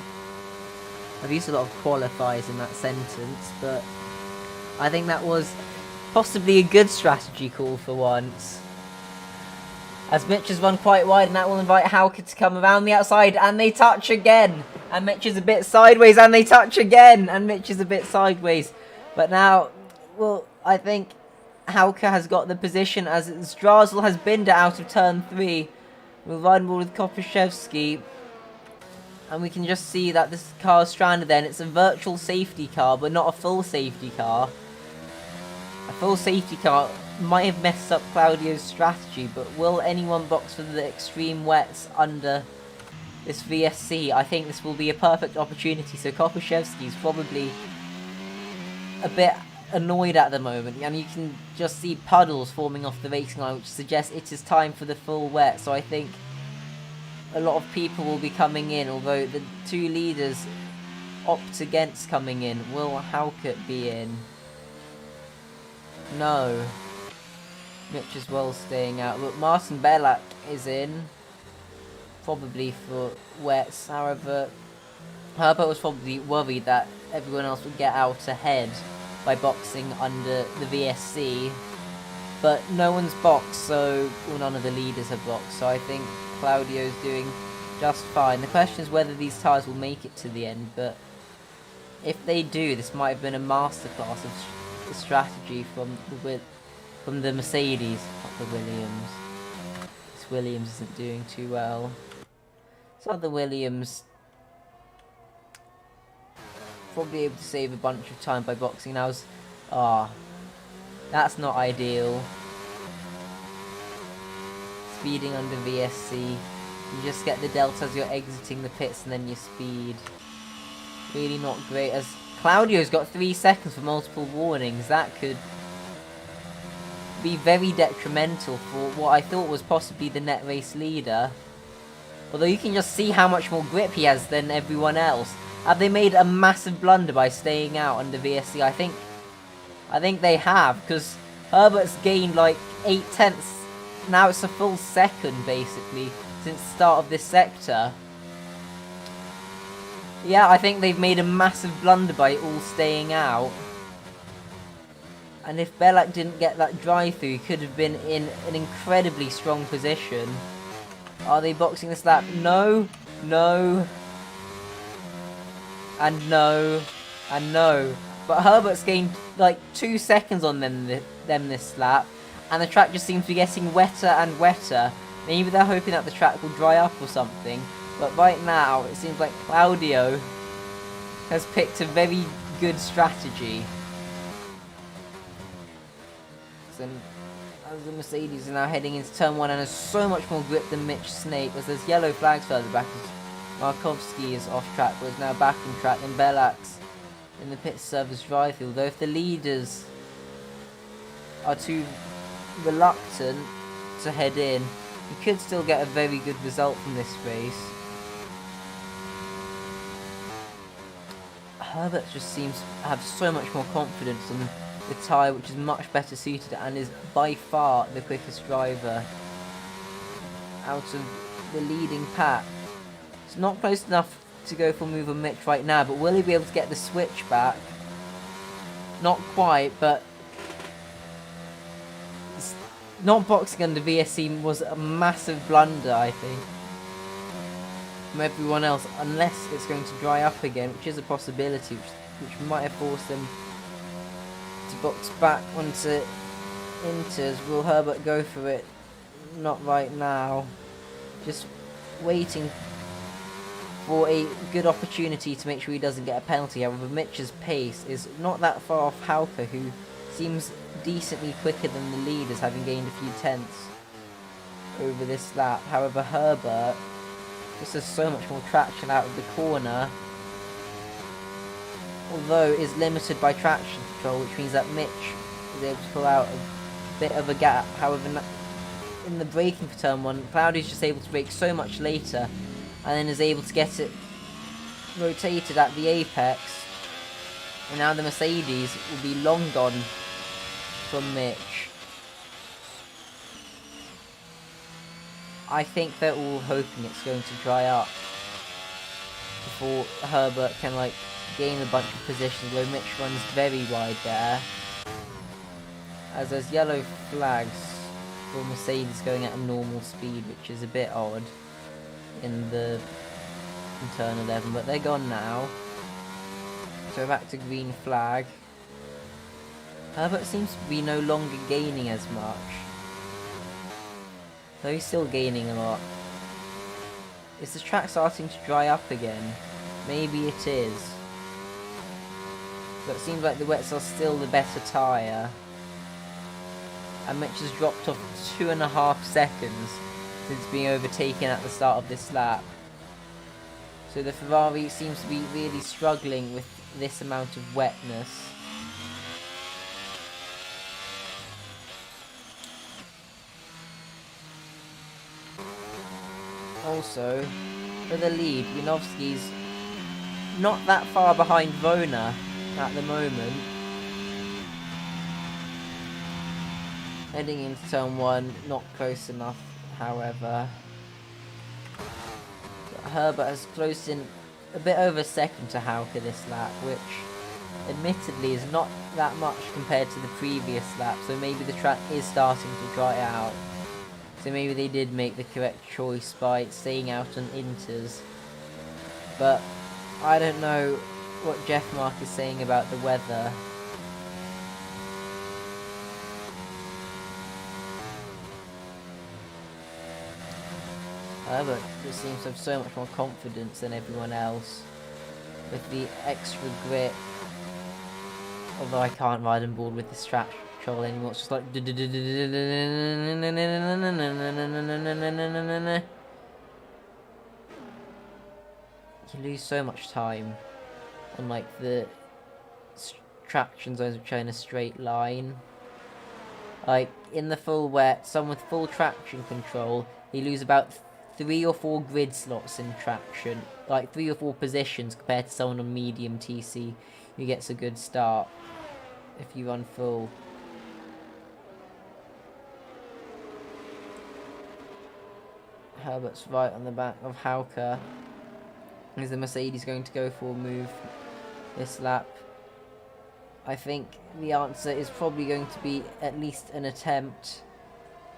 I've used a lot of qualifiers in that sentence, but I think that was possibly a good strategy call for once. As Mitch has run quite wide, and that will invite Hauke to come around the outside, and they touch again. And Mitch is a bit sideways, and they touch again, and Mitch is a bit sideways. But now, well, I think Hauke has got the position as Strasel has binned it out of turn 3. We'll ride ball with Kopaszewski. And we can just see that this car is stranded there, and it's a virtual safety car, but not a full safety car. A full safety car might have messed up Claudio's strategy, but will anyone box for the extreme wets under this VSC? I think this will be a perfect opportunity, so Kopaszewski's probably a bit annoyed at the moment, and you can just see puddles forming off the racing line, which suggests it is time for the full wet. So I think a lot of people will be coming in, although the two leaders opt against coming in. Will Hauke be in? No. Mitch as well staying out. Look, Martin Belak is in. Probably for wets. However, Herbert was probably worried that everyone else would get out ahead by boxing under the VSC. But no one's boxed, so well, none of the leaders have boxed. So I think Claudio's doing just fine. The question is whether these tyres will make it to the end. But if they do, this might have been a masterclass of strategy from the Mercedes, not the Williams. This Williams isn't doing too well. So the Williams probably able to save a bunch of time by boxing now. That's not ideal. Speeding under VSC. You just get the delta as you're exiting the pits and then you speed. Really not great, as Claudio's got 3 seconds for multiple warnings. That could be very detrimental for what I thought was possibly the net race leader. Although you can just see how much more grip he has than everyone else. Have they made a massive blunder by staying out under VSC? I think they have, because Herbert's gained like 8/10. Now it's a full second, basically, since the start of this sector. Yeah, I think they've made a massive blunder by all staying out. And if Belak didn't get that drive-through, he could have been in an incredibly strong position. Are they boxing this lap? No, no, and no, and no. But Herbert's gained like 2 seconds on them this lap, and the track just seems to be getting wetter and wetter. Maybe they're hoping that the track will dry up or something, but right now it seems like Claudio has picked a very good strategy. So, as the Mercedes are now heading into turn 1 and has so much more grip than Mitch Snake, as there's yellow flags further back as Markovski is off track but is now back on track, and Belak's in the pit service drive-through. Though if the leaders are too reluctant to head in, you could still get a very good result from this race. Herbert just seems to have so much more confidence on the tyre, which is much better suited and is by far the quickest driver out of the leading pack. It's not close enough to go for a move on Mitch right now, but will he be able to get the switch back? Not quite, but not boxing under VSC was a massive blunder, I think, from everyone else, unless it's going to dry up again, which is a possibility, which might have forced them to box back onto Inters. Will Herbert go for it? Not right now. Just waiting for a good opportunity to make sure he doesn't get a penalty. However, Mitch's pace is not that far off Hauke, who seems decently quicker than the leaders, having gained a few tenths over this lap. However, Herbert just has so much more traction out of the corner, although is limited by traction control, which means that Mitch is able to pull out a bit of a gap. However, in the braking for turn 1, Claudio's just able to brake so much later, and then is able to get it rotated at the apex, and now the Mercedes will be long gone from Mitch. I think they're all hoping it's going to dry up before Herbert can gain a bunch of positions, though Mitch runs very wide there, as there's yellow flags for Mercedes going at a normal speed, which is a bit odd in turn 11, but they're gone now. So back to green flag. Herbert seems to be no longer gaining as much, though he's still gaining a lot. Is the track starting to dry up again? Maybe it is. But it seems like the wets are still the better tyre. And Mitch has dropped off 2.5 seconds since being overtaken at the start of this lap. So the Ferrari seems to be really struggling with this amount of wetness. Also, for the lead, Janowski's not that far behind Vona at the moment. Heading into turn 1, not close enough, however. But Herbert has closed in a bit over a second to Hauke this lap, which admittedly is not that much compared to the previous lap, so maybe the track is starting to dry out. So maybe they did make the correct choice by staying out on inters. But I don't know what Jeff Mark is saying about the weather. Herbert just seems to have so much more confidence than everyone else with the extra grip. Although I can't ride on board with this track control anymore, it's just like you lose so much time on like the traction zones which are in a straight line. Like in the full wet, someone with full traction control, you lose about 3 or 4 grid slots in traction, like 3 or 4 positions compared to someone on medium TC who gets a good start if you run full. Herbert's right on the back of Hauke. Is the Mercedes going to go for a move this lap? I think the answer is probably going to be at least an attempt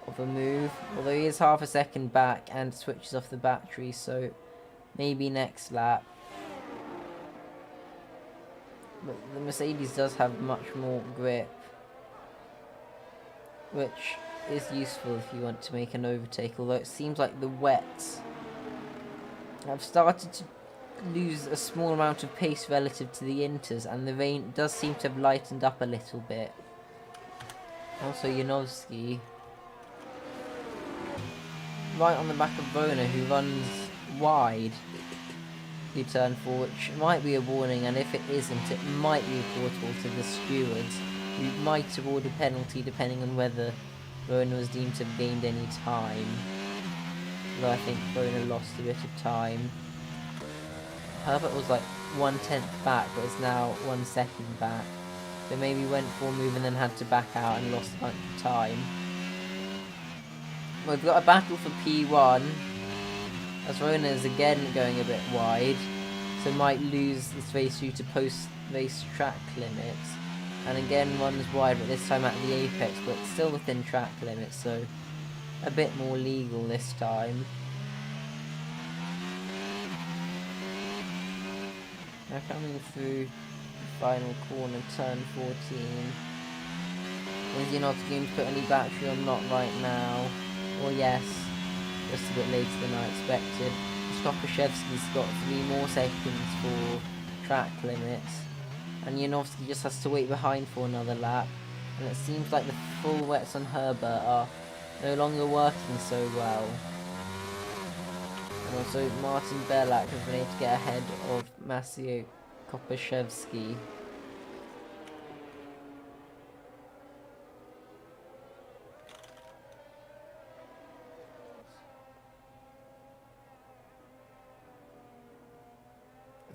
of a move, although he is half a second back and switches off the battery, so maybe next lap. But the Mercedes does have much more grip, which is useful if you want to make an overtake, although it seems like the wets have started to lose a small amount of pace relative to the inters, and the rain does seem to have lightened up a little bit. Also Janowski right on the back of Bona, who runs wide through turn 4, which might be a warning, and if it isn't, it might be reportable to the stewards, who might award a penalty depending on whether Bona was deemed to have gained any time. Though I think Bona lost a bit of time. Herbert was like 1/10 back, but is now 1 second back. So maybe went for a move and then had to back out and lost a bunch of time. We've got a battle for P1, as Rona is again going a bit wide, so might lose this race due to post-race track limits. And again runs wide, but this time at the apex, but still within track limits, so a bit more legal this time. Now coming through the final corner, turn 14. Is he not going to put any battery on? Not right now. Or yes, just a bit later than I expected. Skopashevsky's got 3 more seconds for track limits, and Janowski just has to wait behind for another lap. And it seems like the full wets on Herbert are no longer working so well. And also Martin Berlak has been able to get ahead of Maciej Kopaszewski.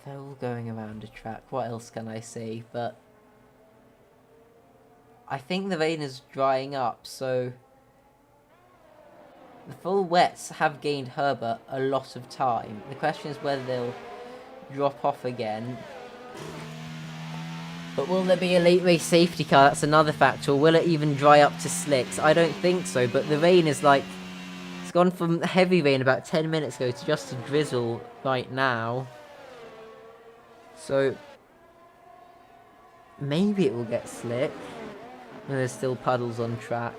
They're all going around a track, what else can I say? But I think the rain is drying up, so the full wets have gained Herbert a lot of time. The question is whether they'll drop off again. But will there be a late race safety car? That's another factor. Or will it even dry up to slicks? I don't think so, but the rain is like, it's gone from heavy rain about 10 minutes ago to just a drizzle right now. So maybe it will get slick. And there's still puddles on track.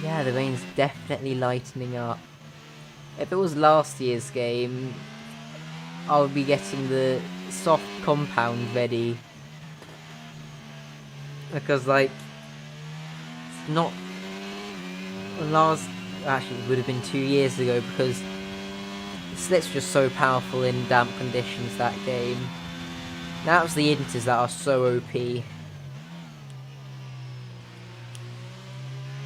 Yeah, the rain's definitely lightening up. If it was last year's game, I would be getting the soft compound ready. Because, like, it's not actually, it would have been 2 years ago, because the slicks were just so powerful in damp conditions that game. Now it's the inters that are so OP.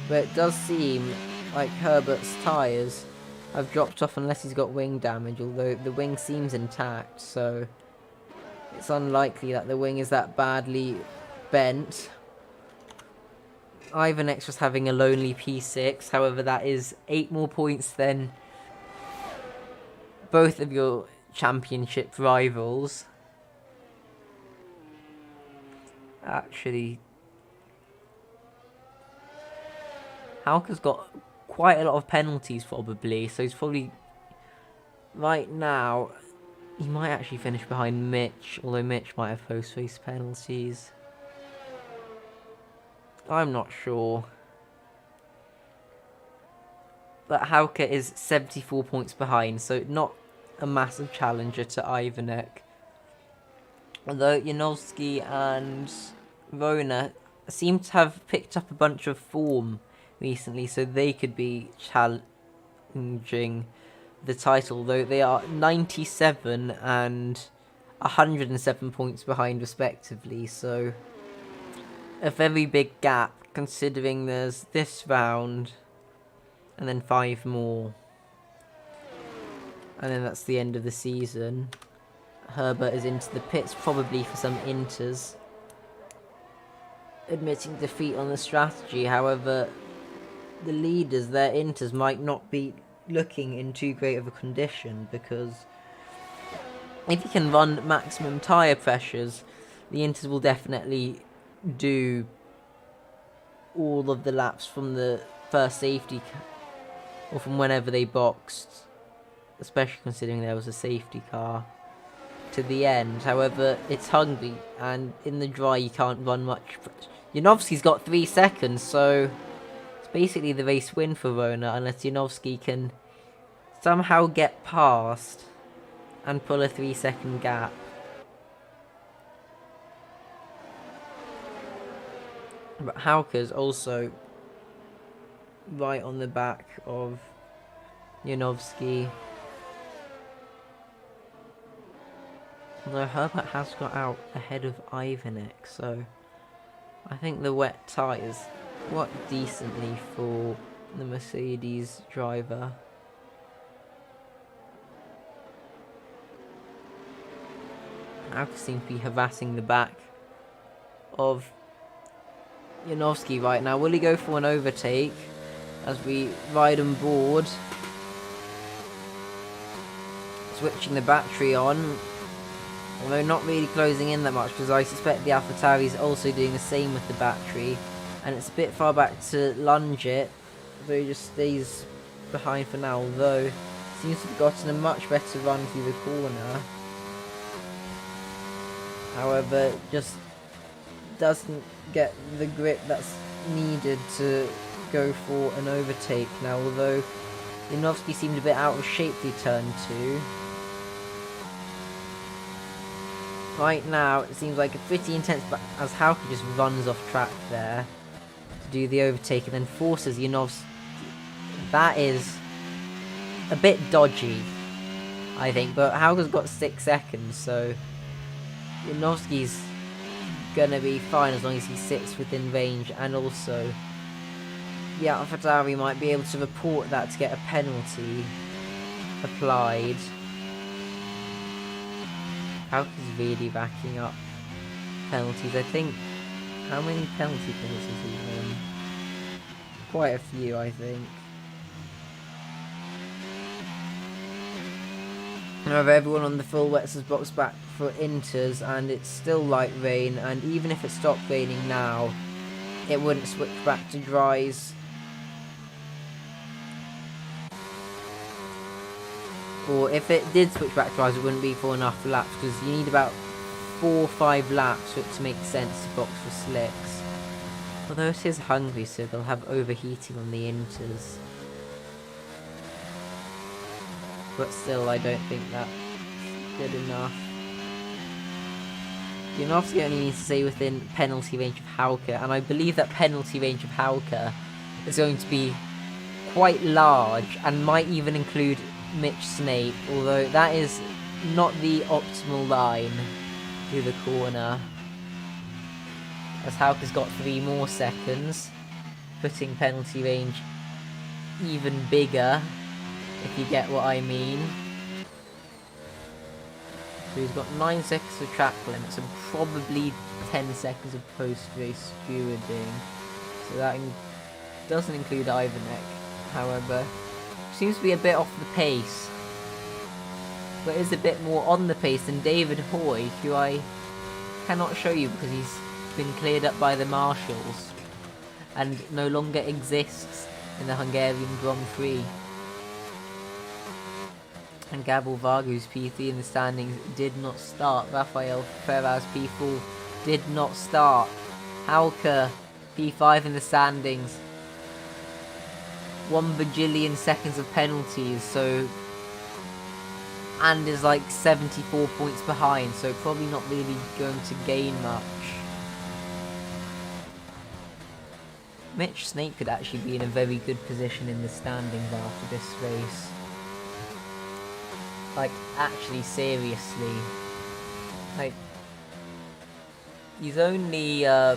But it does seem like Herbert's tyres have dropped off unless he's got wing damage, although the wing seems intact, so it's unlikely that the wing is that badly bent. Ivanex was having a lonely P6, however that is 8 more points than both of your championship rivals. Actually, Hauke's got quite a lot of penalties probably, so he's probably, right now, he might actually finish behind Mitch, although Mitch might have post-race penalties. I'm not sure. But Hauke is 74 points behind, so not a massive challenger to Ivanek. Although Janowski and Rona seem to have picked up a bunch of form recently, so they could be challenging the title, though they are 97 and 107 points behind respectively, so a very big gap considering there's this round and then 5 more, and then that's the end of the season. Herbert is into the pits, probably for some inters, admitting defeat on the strategy. However, the leaders, their inters, might not be looking in too great of a condition, because if you can run maximum tyre pressures, the inters will definitely do all of the laps from the first safety or from whenever they boxed, especially considering there was a safety car, to the end. However, it's Hungary, and in the dry you can't run much. Janowski's got 3 seconds, so it's basically the race win for Rona, unless Janowski can somehow get past and pull a 3-second gap. But Hauke's also right on the back of Janowski. Although Herbert has got out ahead of Ivanek, so I think the wet tyres work decently for the Mercedes driver. Hauke seems to be harassing the back of Janowski right now. Will he go for an overtake as we ride on board? Switching the battery on, although not really closing in that much, because I suspect the AlphaTauri is also doing the same with the battery, and it's a bit far back to lunge it, so he just stays behind for now, although seems to have gotten a much better run through the corner. However, just doesn't get the grip that's needed to go for an overtake now, although Janowski seemed a bit out of shape through turn 2. Right now, it seems like a pretty intense, but as Hauke just runs off track there to do the overtake and then forces Janowski. That is a bit dodgy, I think, but Hauke's got 6 seconds, so Janowski's gonna be fine as long as he sits within range, and also yeah, AlphaTauri might be able to report that to get a penalty applied. Hauke's really racking up penalties. I think, how many penalty penalties has he won? Quite a few, I think. However, everyone on the full wets has boxed back for inters, and it's still light rain, and even if it stopped raining now, it wouldn't switch back to dries. Or if it did switch back to dries, it wouldn't be for enough laps, because you need about 4 or 5 laps for it to make sense to box for slicks. Although it is Hungary, so they'll have overheating on the inters. But still, I don't think that's good enough. Janowski only needs to stay within penalty range of Hauke, and I believe that penalty range of Hauke is going to be quite large, and might even include Mitch Snape, although that is not the optimal line through the corner, as Hauke's got 3 more seconds, putting penalty range even bigger, if you get what I mean. So he's got 9 seconds of track limits and probably 10 seconds of post-race stewarding. So that doesn't include Ivanek, however. Seems to be a bit off the pace, but is a bit more on the pace than David Hoy, who I cannot show you because he's been cleared up by the marshals and no longer exists in the Hungarian Grand Prix. And Gabor Vargu's P3 in the standings did not start. Rafael Ferraz P4 did not start. Hauke P5 in the standings. 1 bajillion seconds of penalties, so, and is like 74 points behind, so probably not really going to gain much. Mitch Snake could actually be in a very good position in the standings after this race. Like, actually, seriously. Like, he's only 4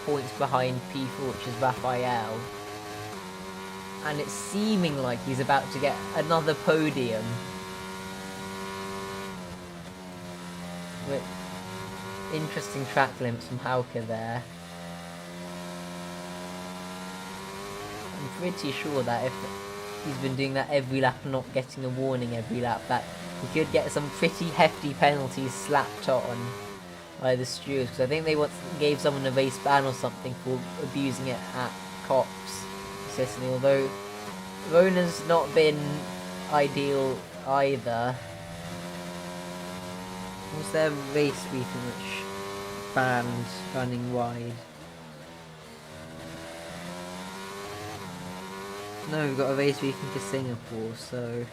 points behind P4, which is Rafael. And it's seeming like he's about to get another podium. With interesting track limits from Hauke there. I'm pretty sure that if he's been doing that every lap and not getting a warning every lap, that he could get some pretty hefty penalties slapped on by the stewards, because I think they once gave someone a race ban or something for abusing it at Cops Sicily, although Rona's not been ideal either. Was there a race briefing which banned running wide? No, we've got a race briefing for Singapore, so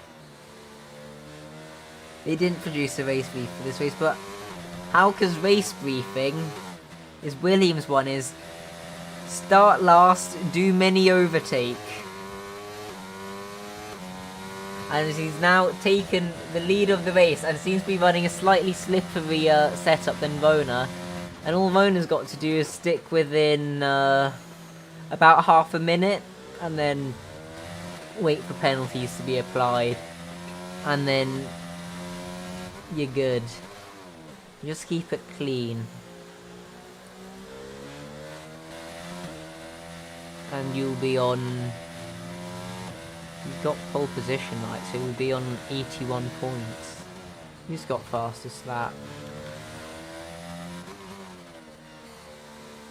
they didn't produce a race brief for this race, but Hauke's race briefing, his Williams one, is start last, do many overtake. And he's now taken the lead of the race and seems to be running a slightly slipperier setup than Rona. And all Rona's got to do is stick within about half a minute and then wait for penalties to be applied. And then you're good. Just keep it clean. And you'll be on... You've got pole position, right, so you'll be on 81 points. Who's got fastest lap?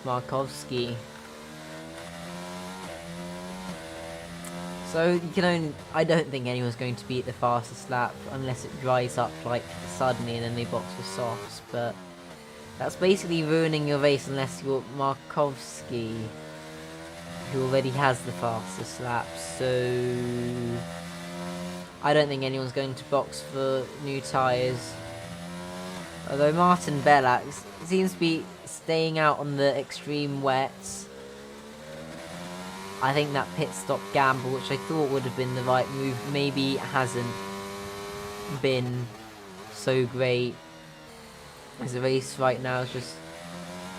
Markovsky. So you can only... I don't think anyone's going to beat the fastest lap unless it dries up like suddenly and then they box for softs, but that's basically ruining your race unless you're Markovsky, who already has the fastest lap, so I don't think anyone's going to box for new tyres. Although Martin Bellac seems to be staying out on the extreme wets. I think that pit stop gamble, which I thought would have been the right move, maybe hasn't been so great, as the race right now is just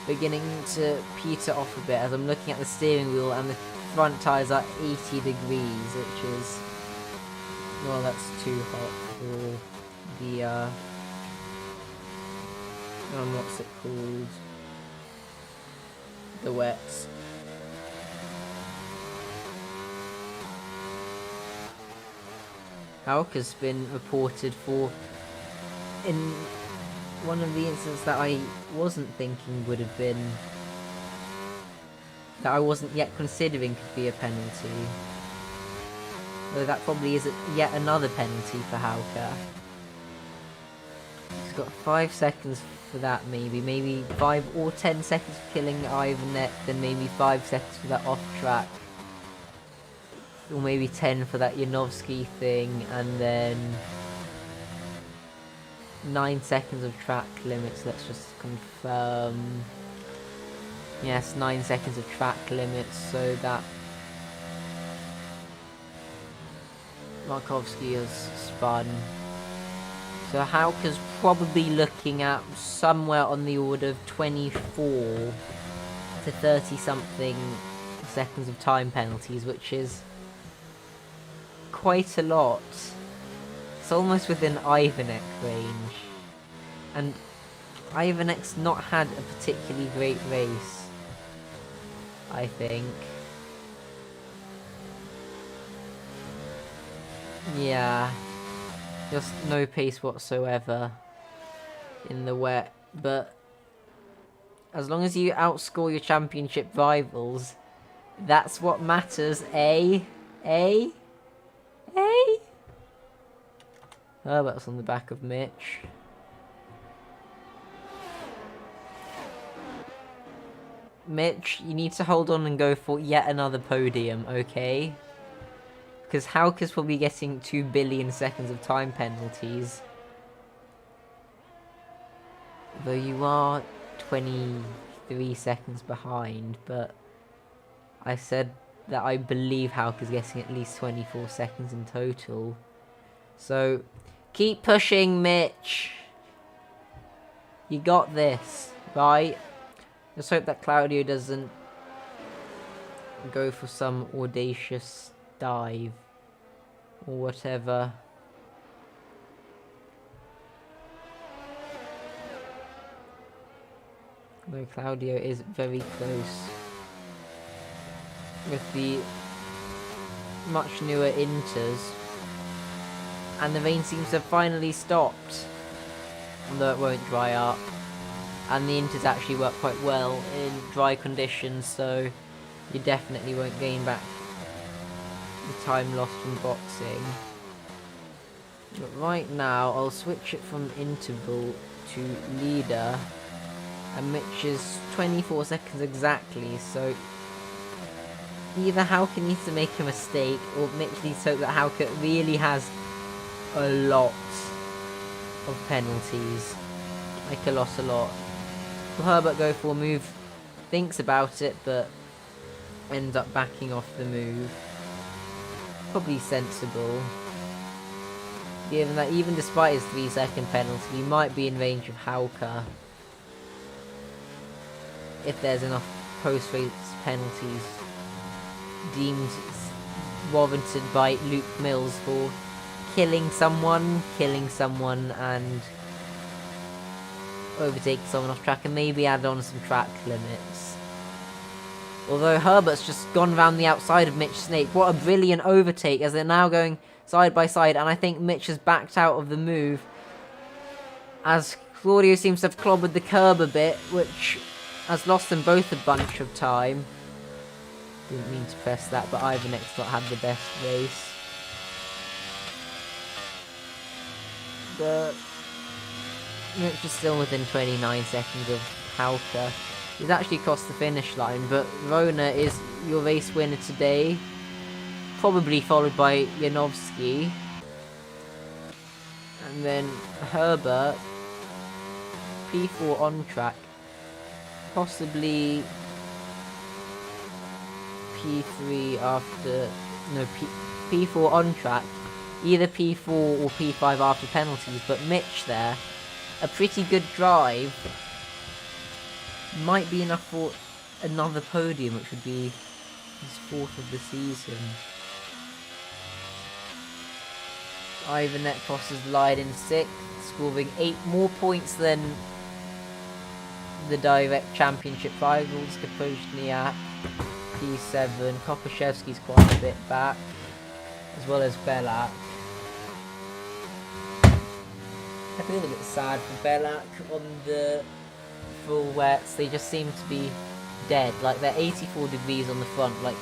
beginning to peter off a bit as I'm looking at the steering wheel and the front tyres are 80 degrees, which is, well, that's too hot for the, what's it called? The wets. Hauke's been reported for, in one of the incidents that I wasn't thinking would have been, that I wasn't yet considering could be a penalty. Though that probably is yet another penalty for Hauke. He's got 5 seconds for that, maybe 5 or 10 seconds for killing Ivanek, then maybe 5 seconds for that off track. Or maybe 10 for that Janovsky thing, and then 9 seconds of track limits, let's just confirm. Yes, 9 seconds of track limits, so that Markovsky has spun. So Hauke's probably looking at somewhere on the order of 24 to 30 something seconds of time penalties, which is quite a lot. It's almost within Ivanek range. And Ivanek's not had a particularly great race. I think. Yeah. Just no pace whatsoever in the wet. But as long as you outscore your championship rivals, that's what matters, eh? Eh? Eh? Herbert's on the back of Mitch. Mitch, you need to hold on and go for yet another podium, okay? Because Hauke is probably getting 2 billion seconds of time penalties. Though you are 23 seconds behind, but I said that I believe Hauke is getting at least 24 seconds in total. So, keep pushing, Mitch. You got this, right? Just hope that Claudio doesn't go for some audacious dive or whatever. Though Claudio is very close with the much newer Inters, and the rain seems to have finally stopped, although it won't dry up, and the Inters actually work quite well in dry conditions, so you definitely won't gain back the time lost from boxing. But right now I'll switch it from interval to leader, and Mitch is 24 seconds exactly, so either Hauke needs to make a mistake, or Mitch needs to hope that Hauke really has a lot of penalties. Like a lot. Will Herbert go for a move? Thinks about it, but ends up backing off the move. Probably sensible, given that even despite his 3-second penalty, he might be in range of Hauke if there's enough post-race penalties deemed warranted by Luke Mills for killing someone, and overtaking someone off track, and maybe add on some track limits. Although Herbert's just gone round the outside of Mitch Snake. What a brilliant overtake, as they're now going side by side, and I think Mitch has backed out of the move, as Claudio seems to have clobbered the curb a bit, which has lost them both a bunch of time. Didn't mean to press that, but Ivanek's not had the best race. But Mitch is still within 29 seconds of Hauke. He's actually crossed the finish line, but Rona is your race winner today. Probably followed by Janowski. And then Herbert, P4 on track. Possibly P3 after... No, P4 on track. Either P4 or P5 after penalties, but Mitch there, a pretty good drive, might be enough for another podium, which would be his 4th of the season. Ivanek crosses the line in 6th, scoring 8 more points than the direct championship rivals. Kapuzniak, P7, Kopaszewski's quite a bit back, as well as Belak. I feel a bit sad for Belak on the full wets. They just seem to be dead. Like, they're 84 degrees on the front. Like,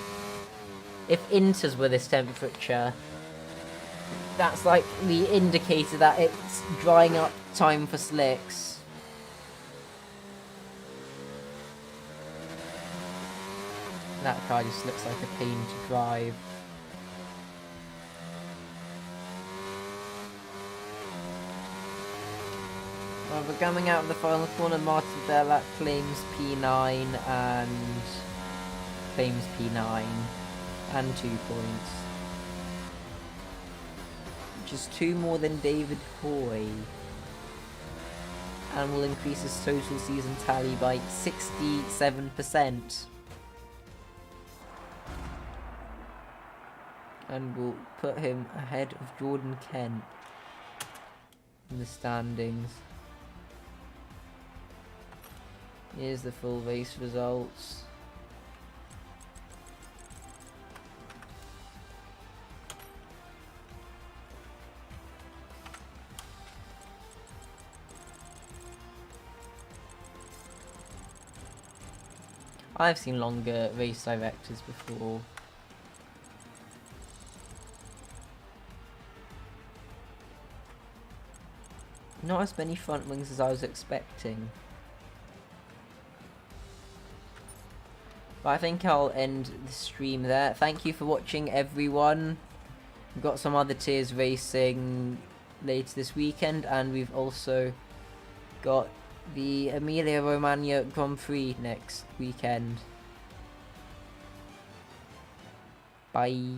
if Inters were this temperature, that's like the indicator that it's drying up time for slicks. That car just looks like a pain to drive. Well, we're coming out of the final corner. Martin Belak claims P9 and claims P9 and 2 points, which is 2 more than David Hoy, and will increase his total season tally by 67%, and will put him ahead of Jordan Kent in the standings. Here's the full race results. I've seen longer race directors before. Not as many front wings as I was expecting. But I think I'll end the stream there. Thank you for watching, everyone. We've got some other tiers racing later this weekend, and we've also got the Emilia-Romagna Grand Prix next weekend. Bye.